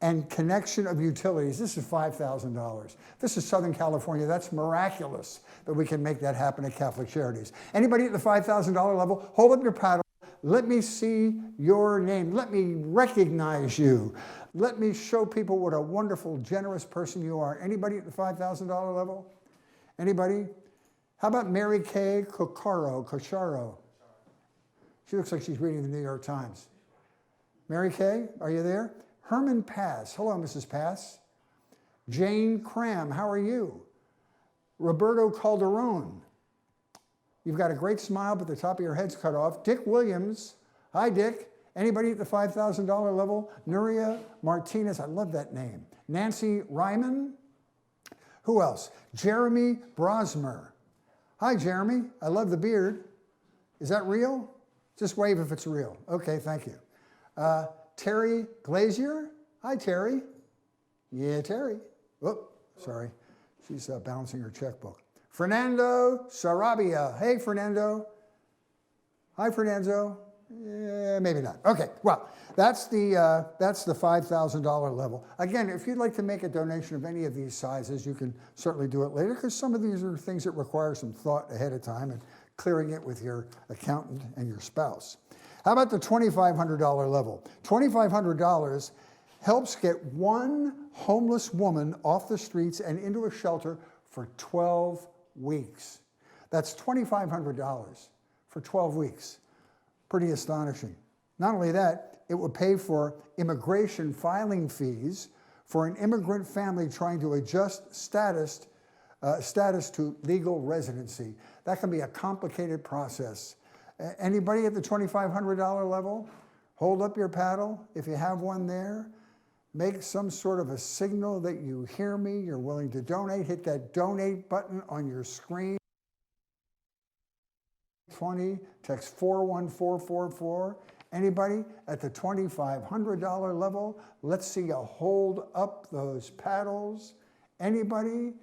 and connection of utilities. This is $5,000. This is Southern California. That's miraculous that we can make that happen at Catholic Charities. Anybody at the $5,000 level, hold up your paddle. Let me see your name. Let me recognize you. Let me show people what a wonderful, generous person you are. Anybody at the $5,000 level? Anybody? How about Mary Kay Cocharo? She looks like she's reading the New York Times. Mary Kay, are you there? Herman Pass. Hello, Mrs. Pass. Jane Cram, how are you? Roberto Calderon. You've got a great smile, but the top of your head's cut off. Dick Williams. Hi, Dick. Anybody at the $5,000 level? Nuria Martinez. I love that name. Nancy Ryman. Who else? Jeremy Brosmer. Hi, Jeremy. I love the beard. Is that real? Just wave if it's real. Okay, thank you. Terry Glazier. Hi, Terry. Yeah, Terry. Whoop, sorry. She's balancing her checkbook. Fernando Sarabia. Hey, Fernando. Hi, Fernando. Yeah, maybe not. Okay, well, that's the $5,000 level. Again, if you'd like to make a donation of any of these sizes, you can certainly do it later, because some of these are things that require some thought ahead of time and clearing it with your accountant and your spouse. How about the $2,500 level? $2,500 helps get one homeless woman off the streets and into a shelter for 12 weeks. That's $2,500 for 12 weeks. Pretty astonishing. Not only that, it would pay for immigration filing fees for an immigrant family trying to adjust status to legal residency. That can be a complicated process. Anybody at the $2,500 level? Hold up your paddle if you have one there. Make some sort of a signal that you hear me, you're willing to donate. Hit that donate button on your screen. 20, text 41444. Anybody at the $2,500 level? Let's see you hold up those paddles. Anybody?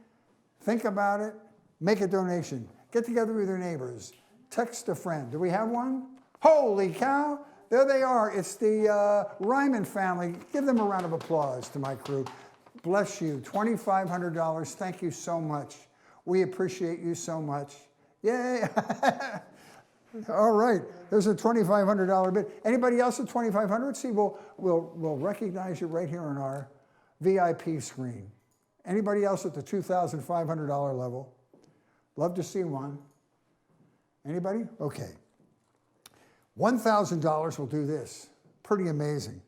Think about it. Make a donation. Get together with your neighbors. Text a friend. Do we have one? Holy cow. There they are. It's the Ryman family. Give them a round of applause to my crew. Bless you. $2,500. Thank you so much. We appreciate you so much. Yay. All right. There's a $2,500 bid. Anybody else at $2,500? See, we'll recognize you right here on our VIP screen. Anybody else at the $2,500 level? Love to see one. Anybody? Okay. $1,000 will do this. Pretty amazing.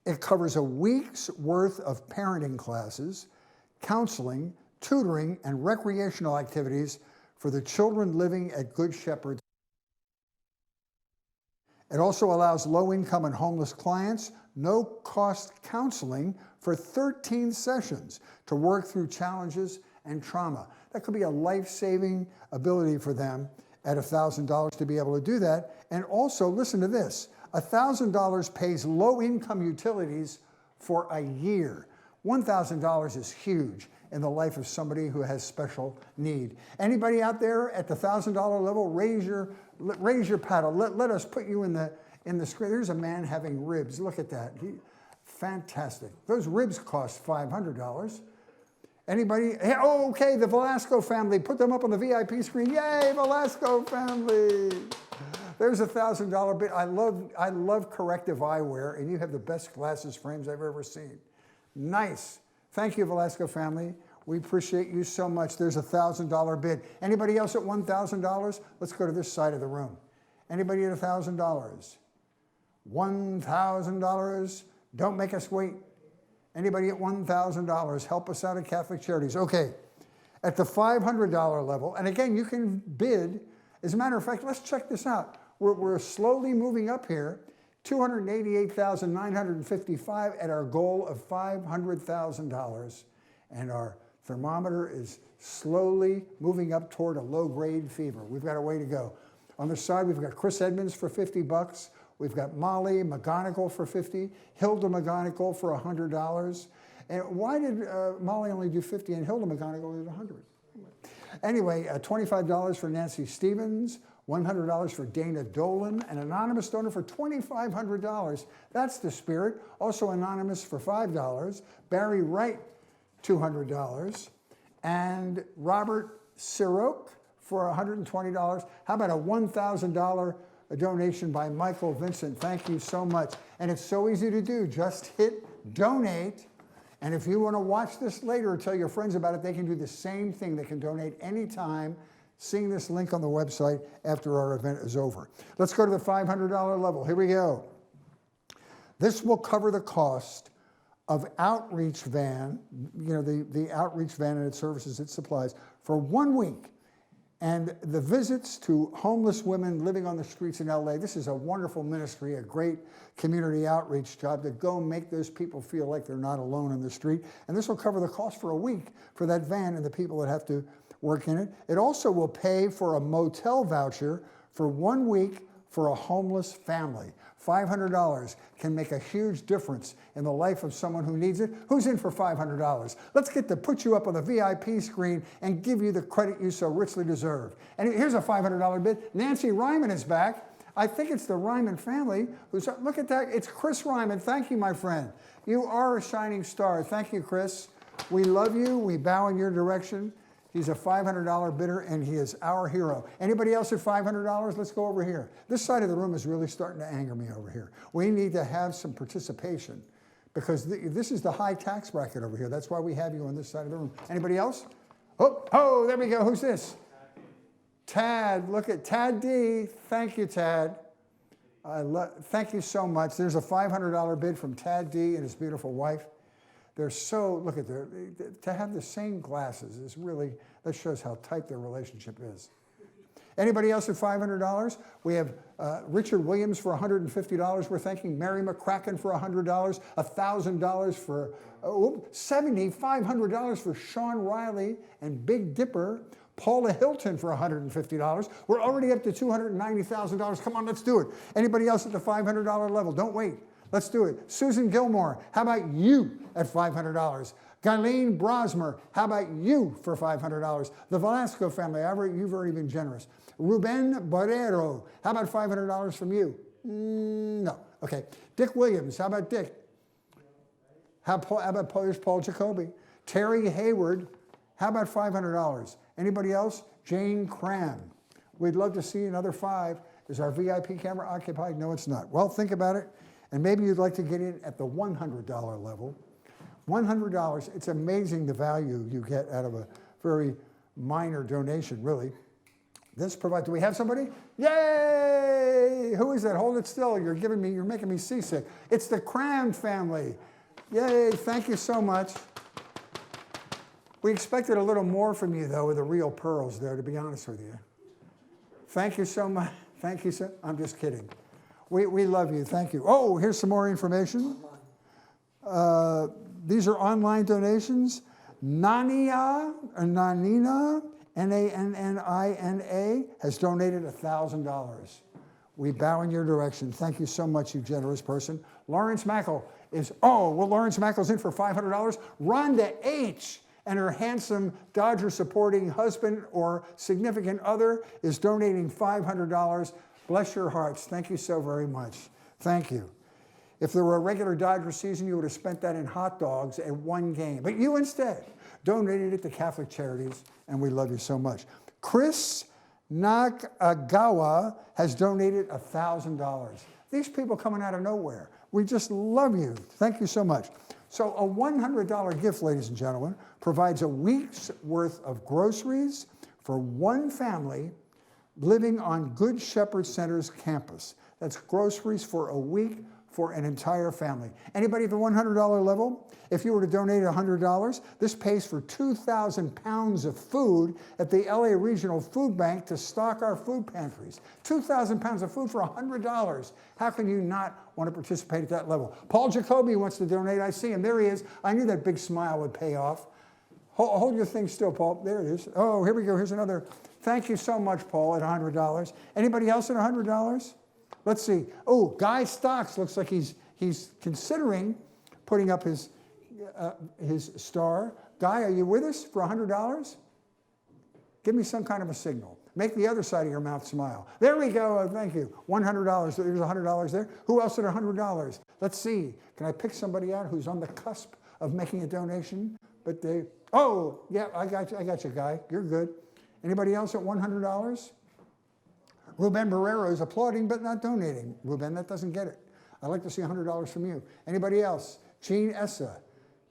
It covers a week's worth of parenting classes, counseling, tutoring, and recreational activities for the children living at Good Shepherd. It also allows low-income and homeless clients no-cost counseling for 13 sessions to work through challenges and trauma. That could be a life-saving ability for them at $1,000 to be able to do that. And also, listen to this, $1,000 pays low-income utilities for a year. $1,000 is huge in the life of somebody who has special need. Anybody out there at the $1,000 level, raise your paddle. Let us put you in the screen. There's a man having ribs. Look at that. Fantastic. Those ribs cost $500. Anybody? Oh, okay, the Velasco family. Put them up on the VIP screen. Yay, Velasco family. There's a $1,000 bid. I love corrective eyewear, and you have the best glasses frames I've ever seen. Nice. Thank you, Velasco family. We appreciate you so much. There's a $1,000 bid. Anybody else at $1,000? Let's go to this side of the room. Anybody at $1,000? $1,000. Don't make us wait. Anybody at $1,000? Help us out at Catholic Charities. Okay, at the $500 level, and again, you can bid. As a matter of fact, let's check this out. We're slowly moving up here. $288,955 at our goal of $500,000. And our thermometer is slowly moving up toward a low-grade fever. We've got a way to go. On the side, we've got Chris Edmonds for $50. We've got Molly McGonigal for $50, Hilda McGonigal for $100. And why did Molly only do $50 and Hilda McGonigal did $100? Anyway, $25 for Nancy Stevens, $100 for Dana Dolan, an anonymous donor for $2,500. That's the spirit. Also anonymous for $5. Barry Wright, $200. And Robert Sirok for $120. How about a $1,000 donation by Michael Vincent? Thank you so much. And it's so easy to do. Just hit donate. And if you want to watch this later or tell your friends about it, they can do the same thing. They can donate anytime, seeing this link on the website after our event is over. Let's go to the $500 level. Here we go. This will cover the cost of outreach van, the outreach van and its services it supplies for 1 week. And the visits to homeless women living on the streets in LA, this is a wonderful ministry, a great community outreach job to go make those people feel like they're not alone in the street. And this will cover the cost for a week for that van and the people that have to work in it. It also will pay for a motel voucher for 1 week for a homeless family. $500 can make a huge difference in the life of someone who needs it. Who's in for $500? Let's get to put you up on the VIP screen and give you the credit you so richly deserve. And here's a $500 bid. Nancy Ryman is back. I think it's the Ryman family who's, look at that, it's Chris Ryman. Thank you, my friend. You are a shining star. Thank you, Chris. We love you. We bow in your direction. He's a $500 bidder, and he is our hero. Anybody else at $500? Let's go over here. This side of the room is really starting to anger me over here. We need to have some participation because this is the high tax bracket over here. That's why we have you on this side of the room. Anybody else? Oh, there we go. Who's this? Tad. Look at Tad D. Thank you, Tad. Thank you so much. There's a $500 bid from Tad D and his beautiful wife. They're so, look at to have the same glasses is really, that shows how tight their relationship is. Anybody else at $500? We have Richard Williams for $150. We're thanking Mary McCracken for $100, $1,000 for, $7,500 for Sean Riley and Big Dipper. Paula Hilton for $150. We're already up to $290,000. Come on, let's do it. Anybody else at the $500 level? Don't wait. Let's do it. Susan Gilmore, how about you at $500? Guyleen Brosmer, how about you for $500? The Velasco family, you've already been generous. Ruben Barrero, how about $500 from you? No. Okay. Dick Williams, how about Dick? How about Paul Jacoby? Terry Hayward, how about $500? Anybody else? Jane Cram. We'd love to see another 5. Is our VIP camera occupied? No, it's not. Well, think about it. And maybe you'd like to get in at the $100 level. $100, it's amazing the value you get out of a very minor donation, really. This provides, do we have somebody? Yay! Who is that? Hold it still. You're making me seasick. It's the Cram family. Yay, thank you so much. We expected a little more from you, though, with the real pearls there, to be honest with you. Thank you so much. Thank you, sir. I'm just kidding. We love you. Thank you. Oh, here's some more information. These are online donations. Nanina, N-A-N-N-I-N-A, has donated $1,000. We bow in your direction. Thank you so much, you generous person. Lawrence Mackle is, Lawrence Mackle's in for $500. Rhonda H. and her handsome Dodger-supporting husband or significant other is donating $500. Bless your hearts. Thank you so very much. Thank you. If there were a regular Dodger season, you would have spent that in hot dogs at one game. But you instead donated it to Catholic Charities, and we love you so much. Chris Nakagawa has donated $1,000. These people coming out of nowhere. We just love you. Thank you so much. So a $100 gift, ladies and gentlemen, provides a week's worth of groceries for one family living on Good Shepherd Center's campus. That's groceries for a week for an entire family. Anybody at the $100 level? If you were to donate $100, this pays for 2,000 pounds of food at the LA Regional Food Bank to stock our food pantries. 2,000 pounds of food for $100. How can you not want to participate at that level? Paul Jacoby wants to donate. I see him. There he is. I knew that big smile would pay off. Hold your thing still, Paul. There it is. Oh, here we go. Here's another. Thank you so much, Paul, at $100. Anybody else at $100? Let's see. Oh, Guy Stocks looks like he's considering putting up his star. Guy, are you with us for $100? Give me some kind of a signal. Make the other side of your mouth smile. There we go. Thank you. $100. There's $100 there. Who else at $100? Let's see. Can I pick somebody out who's on the cusp of making a donation? But they. Oh, yeah. I got you, Guy. You're good. Anybody else at $100? Ruben Barrero is applauding but not donating. Ruben, that doesn't get it. I'd like to see $100 from you. Anybody else? Jean Essa,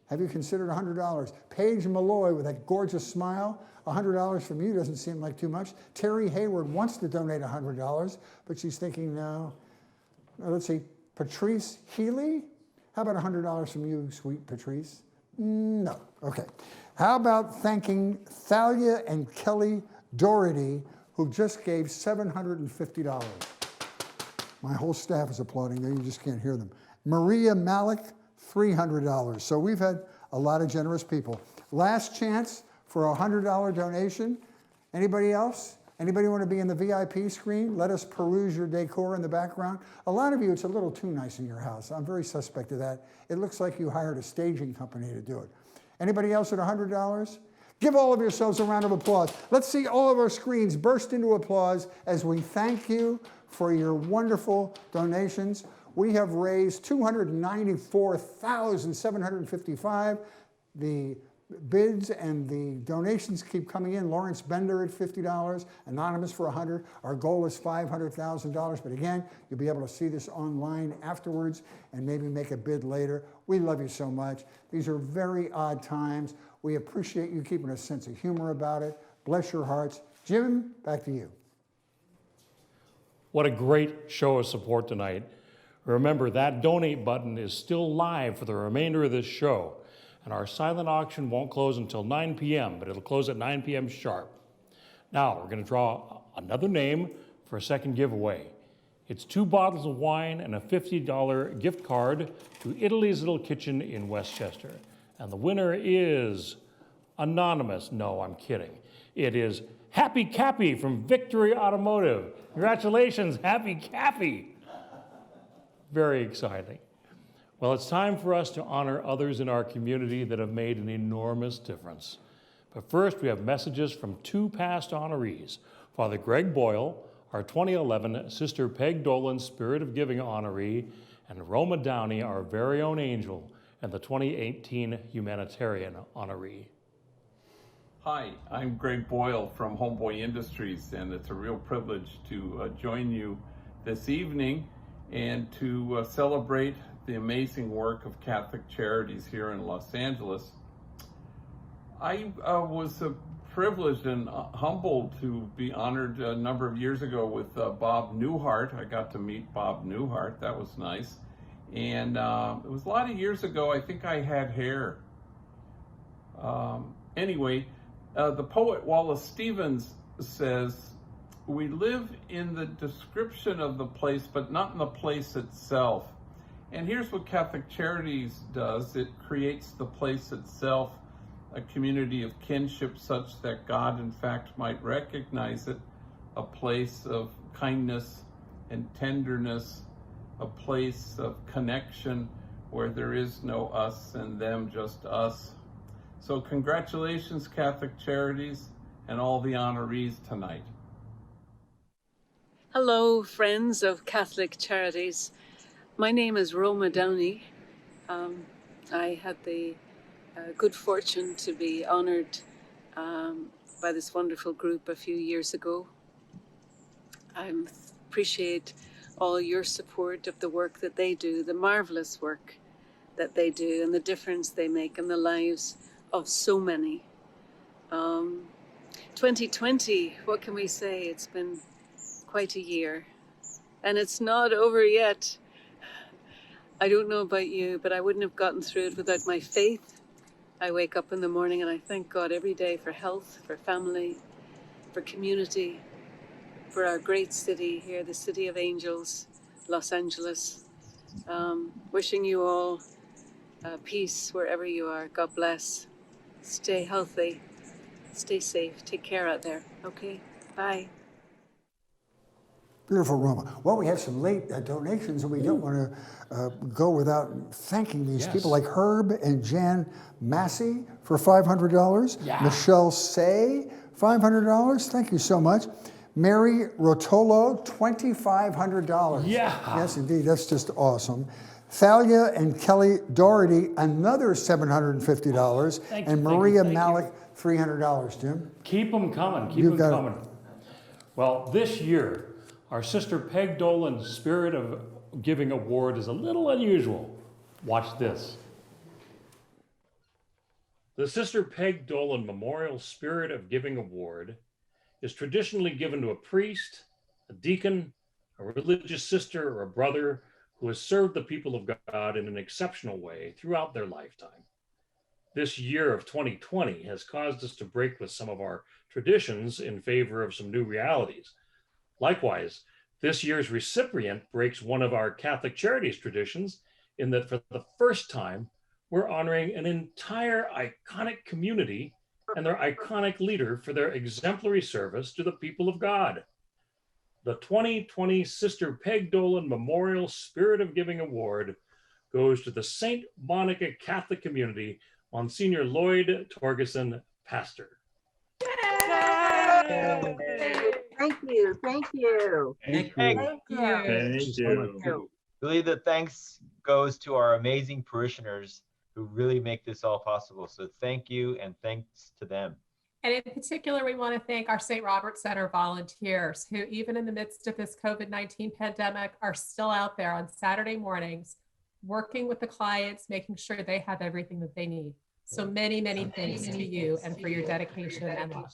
have you considered $100? Paige Malloy with that gorgeous smile. $100 from you doesn't seem like too much. Terry Hayward wants to donate $100, but she's thinking, no. Let's see. Patrice Healy, how about $100 from you, sweet Patrice? No. Okay. How about thanking Thalia and Kelly Doherty, who just gave $750. My whole staff is applauding there. You just can't hear them. Maria Malik, $300. So we've had a lot of generous people. Last chance for a $100 donation. Anybody else? Anybody want to be in the VIP screen? Let us peruse your decor in the background. A lot of you, it's a little too nice in your house. I'm very suspect of that. It looks like you hired a staging company to do it. Anybody else at $100? Give all of yourselves a round of applause. Let's see all of our screens burst into applause as we thank you for your wonderful donations. We have raised $294,755. The bids and the donations keep coming in. Lawrence Bender at $50, Anonymous for $100. Our goal is $500,000, but again, you'll be able to see this online afterwards and maybe make a bid later. We love you so much. These are very odd times. We appreciate you keeping a sense of humor about it. Bless your hearts. Jim, back to you. What a great show of support tonight. Remember, that donate button is still live for the remainder of this show. And our silent auction won't close until 9 p.m., but it'll close at 9 p.m. sharp. Now, we're going to draw Another name for a second giveaway. It's 2 bottles of wine and a $50 gift card to Italy's Little Kitchen in Westchester. And the winner is anonymous. No, I'm kidding. It is Happy Cappy from Victory Automotive. Congratulations, Happy Cappy. Very exciting. Well, it's time for us to honor others in our community that have made an enormous difference. But first, we have messages from 2 past honorees. Father Greg Boyle, our 2011 Sister Peg Dolan Spirit of Giving honoree, and Roma Downey, our very own angel, and the 2018 Humanitarian honoree. Hi, I'm Greg Boyle from Homeboy Industries, and it's a real privilege to join you this evening and to celebrate the amazing work of Catholic Charities here in Los Angeles. I was privileged and humbled to be honored a number of years ago with Bob Newhart. I got to meet Bob Newhart. That was nice. And it was a lot of years ago. I think I had hair. Anyway, the poet Wallace Stevens says, "We live in the description of the place, but not in the place itself." And here's what Catholic Charities does. It creates the place itself, a community of kinship such that God, in fact, might recognize it, a place of kindness and tenderness, a place of connection where there is no us and them, just us. So congratulations, Catholic Charities, and all the honorees tonight. Hello, friends of Catholic Charities. My name is Roma Downey. I had the good fortune to be honored by this wonderful group a few years ago. I appreciate all your support of the work that they do, the marvelous work that they do, and the difference they make in the lives of so many. 2020, what can we say? It's been quite a year, and it's not over yet. I don't know about you, but I wouldn't have gotten through it without my faith. I wake up in the morning and I thank God every day for health, for family, for community, for our great city here, the City of Angels, Los Angeles. Wishing you all peace wherever you are. God bless. Stay healthy. Stay safe. Take care out there. Okay? Bye. Beautiful, Roma. Well, we have some late donations, and we don't want to go without thanking these people like Herb and Jan Massey for $500. Yeah. Michelle Say, $500. Thank you so much. Mary Rotolo, $2,500. Yeah. Yes, indeed. That's just awesome. Thalia and Kelly Doherty, another $750. Thank you, and thank Maria you. Malik, $300, Jim. Keep them coming. Keep them coming. Well, this year, our Sister Peg Dolan Spirit of Giving Award is a little unusual. Watch this. The Sister Peg Dolan Memorial Spirit of Giving Award is traditionally given to a priest, a deacon, a religious sister, or a brother who has served the people of God in an exceptional way throughout their lifetime. This year of 2020 has caused us to break with some of our traditions in favor of some new realities. Likewise, this year's recipient breaks one of our Catholic Charities traditions in that for the first time, we're honoring an entire iconic community and their iconic leader for their exemplary service to the people of God. The 2020 Sister Peg Dolan Memorial Spirit of Giving Award goes to the St. Monica Catholic Community, Monsignor Lloyd Torgeson, Pastor. Thank you. Thank you. Thank you. Thank you. Really, the thanks goes to our amazing parishioners who really make this all possible. So thank you, and thanks to them. And in particular, we want to thank our St. Robert Center volunteers who, even in the midst of this COVID-19 pandemic, are still out there on Saturday mornings, working with the clients, making sure they have everything that they need. So many, many thanks to you and for your dedication and love.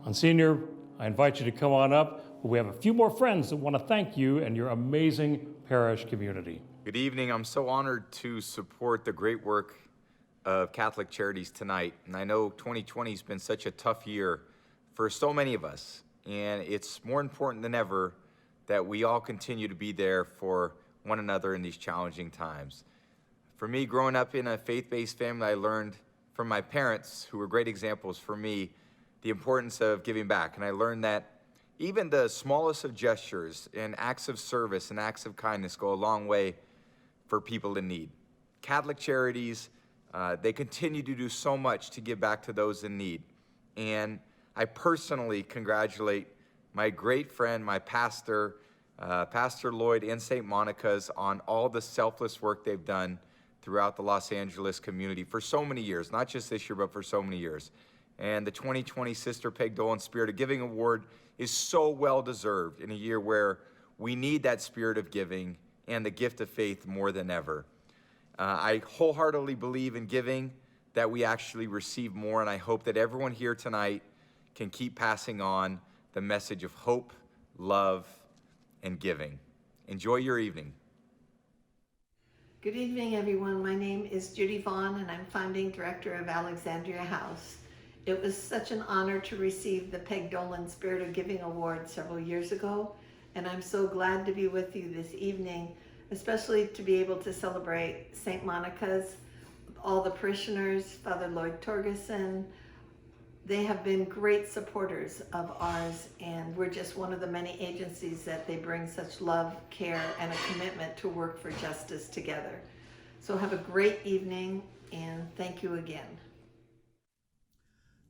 Monsignor, I invite you to come on up. We have a few more friends that want to thank you and your amazing parish community. Good evening. I'm so honored to support the great work of Catholic Charities tonight. And I know 2020 has been such a tough year for so many of us. And it's more important than ever that we all continue to be there for one another in these challenging times. For me, growing up in a faith-based family, I learned from my parents, who were great examples for me, the importance of giving back. And I learned that even the smallest of gestures and acts of service and acts of kindness go a long way for people in need. Catholic Charities, they continue to do so much to give back to those in need. And I personally congratulate my great friend, my pastor, Pastor Lloyd in St. Monica's, on all the selfless work they've done throughout the Los Angeles community for so many years, not just this year, but for so many years. And the 2020 Sister Peg Dolan Spirit of Giving Award is so well-deserved in a year where we need that spirit of giving and the gift of faith more than ever. I wholeheartedly believe in giving, that we actually receive more, and I hope that everyone here tonight can keep passing on the message of hope, love, and giving. Enjoy your evening. Good evening, everyone. My name is Judy Vaughn, and I'm founding director of Alexandria House. It was such an honor to receive the Peg Dolan Spirit of Giving Award several years ago, and I'm so glad to be with you this evening, especially to be able to celebrate St. Monica's, all the parishioners, Father Lloyd Torgerson. They have been great supporters of ours, and we're just one of the many agencies that they bring such love, care, and a commitment to work for justice together. So have a great evening, and thank you again.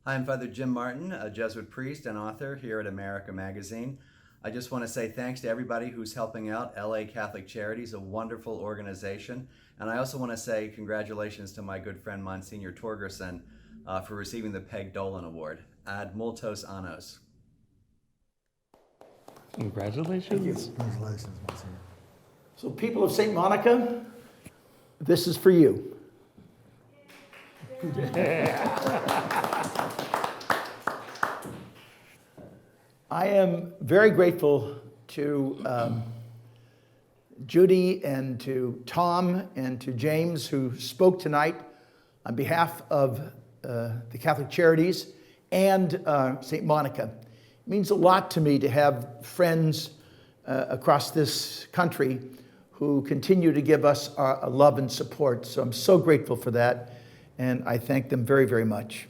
Hi, I'm Father Jim Martin, a Jesuit priest and author here at America Magazine. I just want to say thanks to everybody who's helping out LA Catholic Charities, a wonderful organization. And I also want to say congratulations to my good friend Monsignor Torgerson for receiving the Peg Dolan Award. Ad multos annos. Congratulations. Congratulations, Monsignor. So people of St. Monica, this is for you. I am very grateful to Judy and to Tom and to James, who spoke tonight on behalf of the Catholic Charities and St. Monica. It means a lot to me to have friends across this country who continue to give us love and support. So I'm so grateful for that, and I thank them very, very much.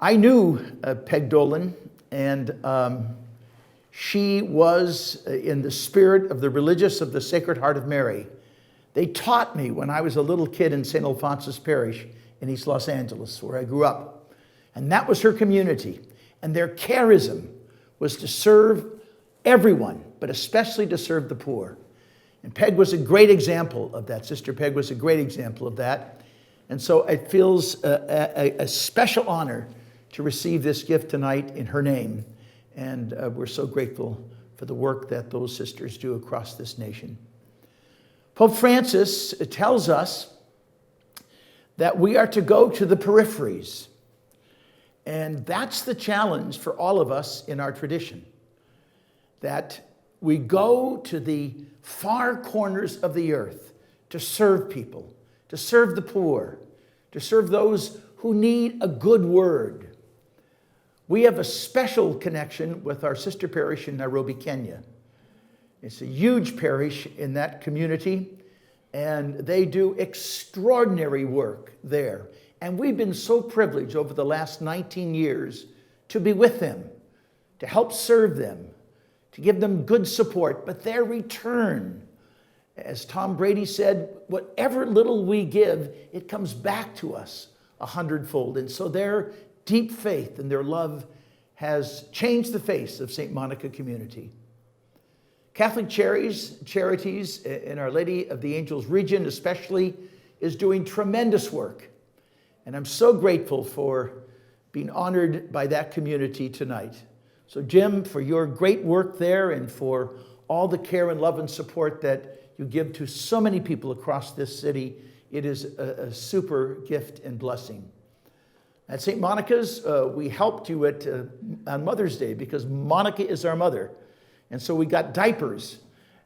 I knew Peg Dolan, and she was in the spirit of the religious of the Sacred Heart of Mary. They taught me when I was a little kid in St. Alphonsus Parish in East Los Angeles, where I grew up. And that was her community. And their charism was to serve everyone, but especially to serve the poor. And Peg was a great example of that. Sister Peg was a great example of that. And so it feels a special honor to receive this gift tonight in her name. And we're so grateful for the work that those sisters do across this nation. Pope Francis tells us that we are to go to the peripheries. And that's the challenge for all of us in our tradition, that we go to the far corners of the earth to serve people, to serve the poor, to serve those who need a good word. We have a special connection with our sister parish in Nairobi, Kenya. It's a huge parish in that community, and they do extraordinary work there. And we've been so privileged over the last 19 years to be with them, to help serve them, to give them good support. But their return, as Tom Brady said, whatever little we give, it comes back to us 100-fold. And so their deep faith and their love has changed the face of St. Monica community. Catholic Charities in Our Lady of the Angels region especially is doing tremendous work. And I'm so grateful for being honored by that community tonight. So Jim, for your great work there and for all the care and love and support that you give to so many people across this city, it is a super gift and blessing. At St. Monica's, we helped you on Mother's Day because Monica is our mother. And so we got diapers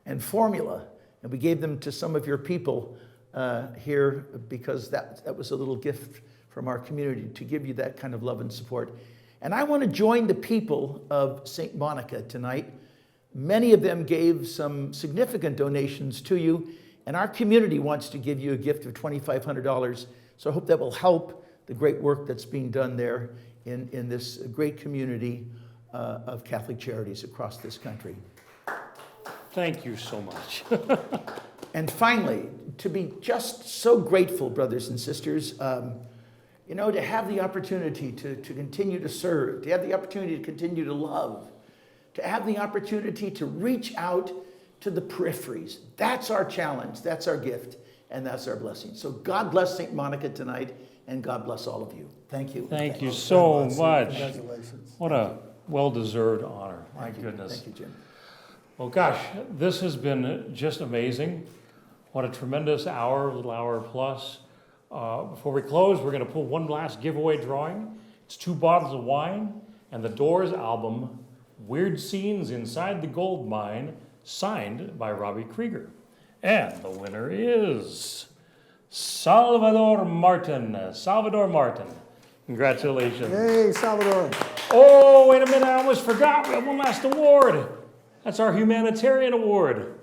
and formula, and we gave them to some of your people here because that was a little gift from our community to give you that kind of love and support. And I want to join the people of St. Monica tonight. Many of them gave some significant donations to you, and our community wants to give you a gift of $2,500. So I hope that will help the great work that's being done there in this great community of Catholic Charities across this country. Thank you so much. And finally, to be just so grateful, brothers and sisters, you know, to have the opportunity to continue to serve, to have the opportunity to continue to love, to have the opportunity to reach out to the peripheries. That's our challenge, that's our gift, and that's our blessing. So God bless St. Monica tonight, and God bless all of you. Thank you. Thank you so much. Congratulations. What a well-deserved honor. My goodness. Thank you, Jim. Well, gosh, this has been just amazing. What a tremendous hour, a little hour plus. Before we close, we're going to pull one last giveaway drawing. It's 2 bottles of wine and the Doors album, Weird Scenes Inside the Gold Mine, signed by Robby Krieger. And the winner is Salvador Martin. Salvador Martin. Congratulations. Hey, Salvador. Oh, wait a minute, I almost forgot. We have one last award. That's our humanitarian award.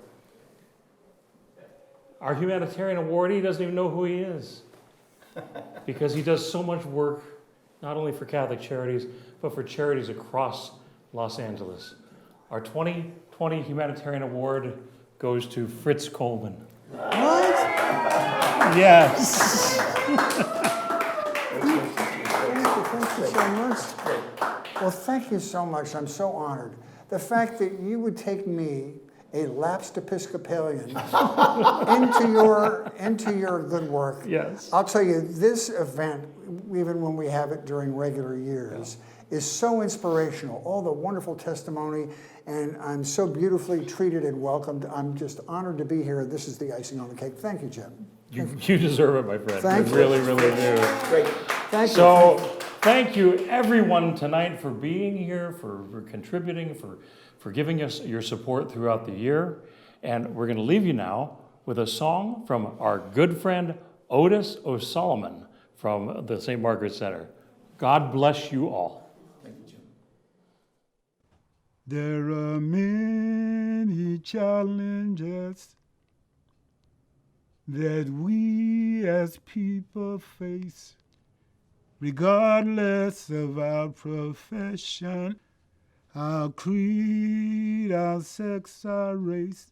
Our humanitarian awardee doesn't even know who he is because he does so much work, not only for Catholic Charities, but for charities across Los Angeles. Our 2020 humanitarian award goes to Fritz Coleman. What? Yes. Thank you so much. Well, thank you so much. I'm so honored. The fact that you would take me, a lapsed Episcopalian, into your good work. Yes. I'll tell you, this event, even when we have it during regular years, is so inspirational. All the wonderful testimony, and I'm so beautifully treated and welcomed. I'm just honored to be here. This is the icing on the cake. Thank you, Jim. You deserve it, my friend. Thank you. you. Really, really do. Great. Thank you. So, thank you everyone tonight for being here, for contributing, for giving us your support throughout the year. And we're going to leave you now with a song from our good friend Otis O'Solomon from the St. Margaret Center. God bless you all. Thank you, Jim. There are many challenges that we as people face, regardless of our profession, our creed, our sex, our race.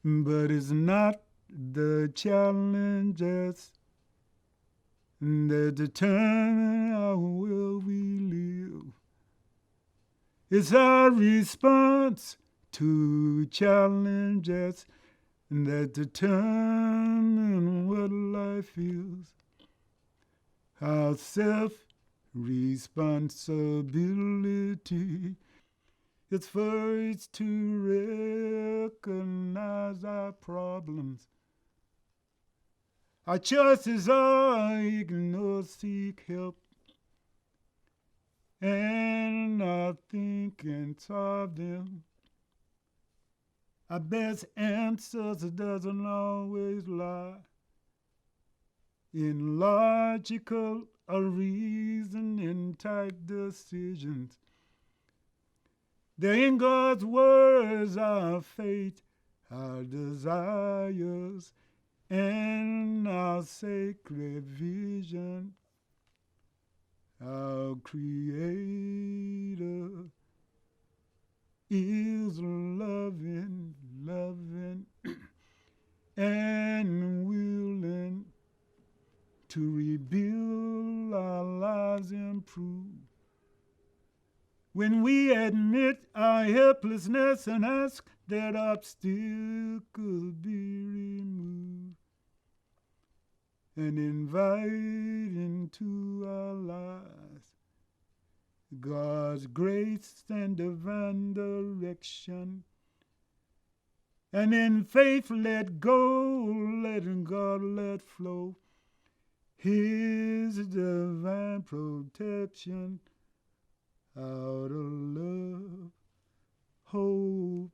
But it's not the challenges that determine how well we live. It's our response to challenges that determine what life is. Our self-responsibility is first to recognize our problems. Our choices are ignore, seek help, and our think and solve them. Our best answers doesn't always lie in logical or reasoning type decisions. They're in God's words, our faith, our desires, and our sacred vision. Our Creator is loving, and willing to rebuild our lives, improve. When we admit our helplessness and ask that obstacles be removed, and invite into our lives God's grace and divine direction. And in faith let go, letting God let flow His divine protection out of love, hope,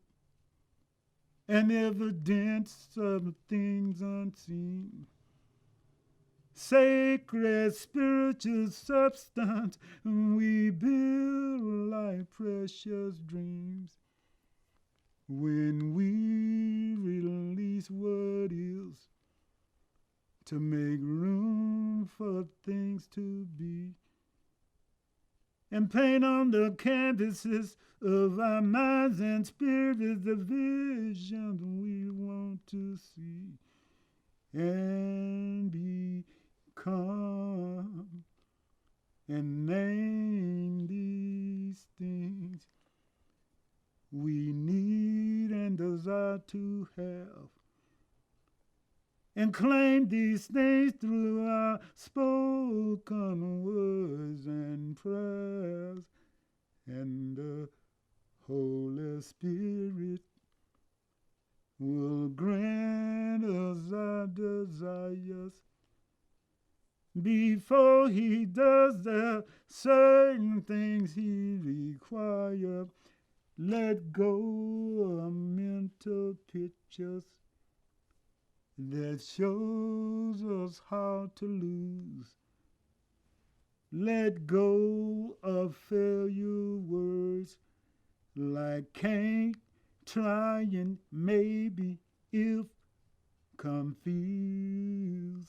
and evidence of things unseen. sacred spiritual substance we build like precious dreams. When we release what is to make room for things to be, and paint on the canvases of our minds and spirits the visions we want to see and become, and name these things we need and desire to have, and claim these things through our spoken words and prayers, and the Holy Spirit will grant us our desires. Before he does, there are certain things he requires. Let go of mental pictures that shows us how to lose. Let go of failure words like can't, trying, maybe, if, confused.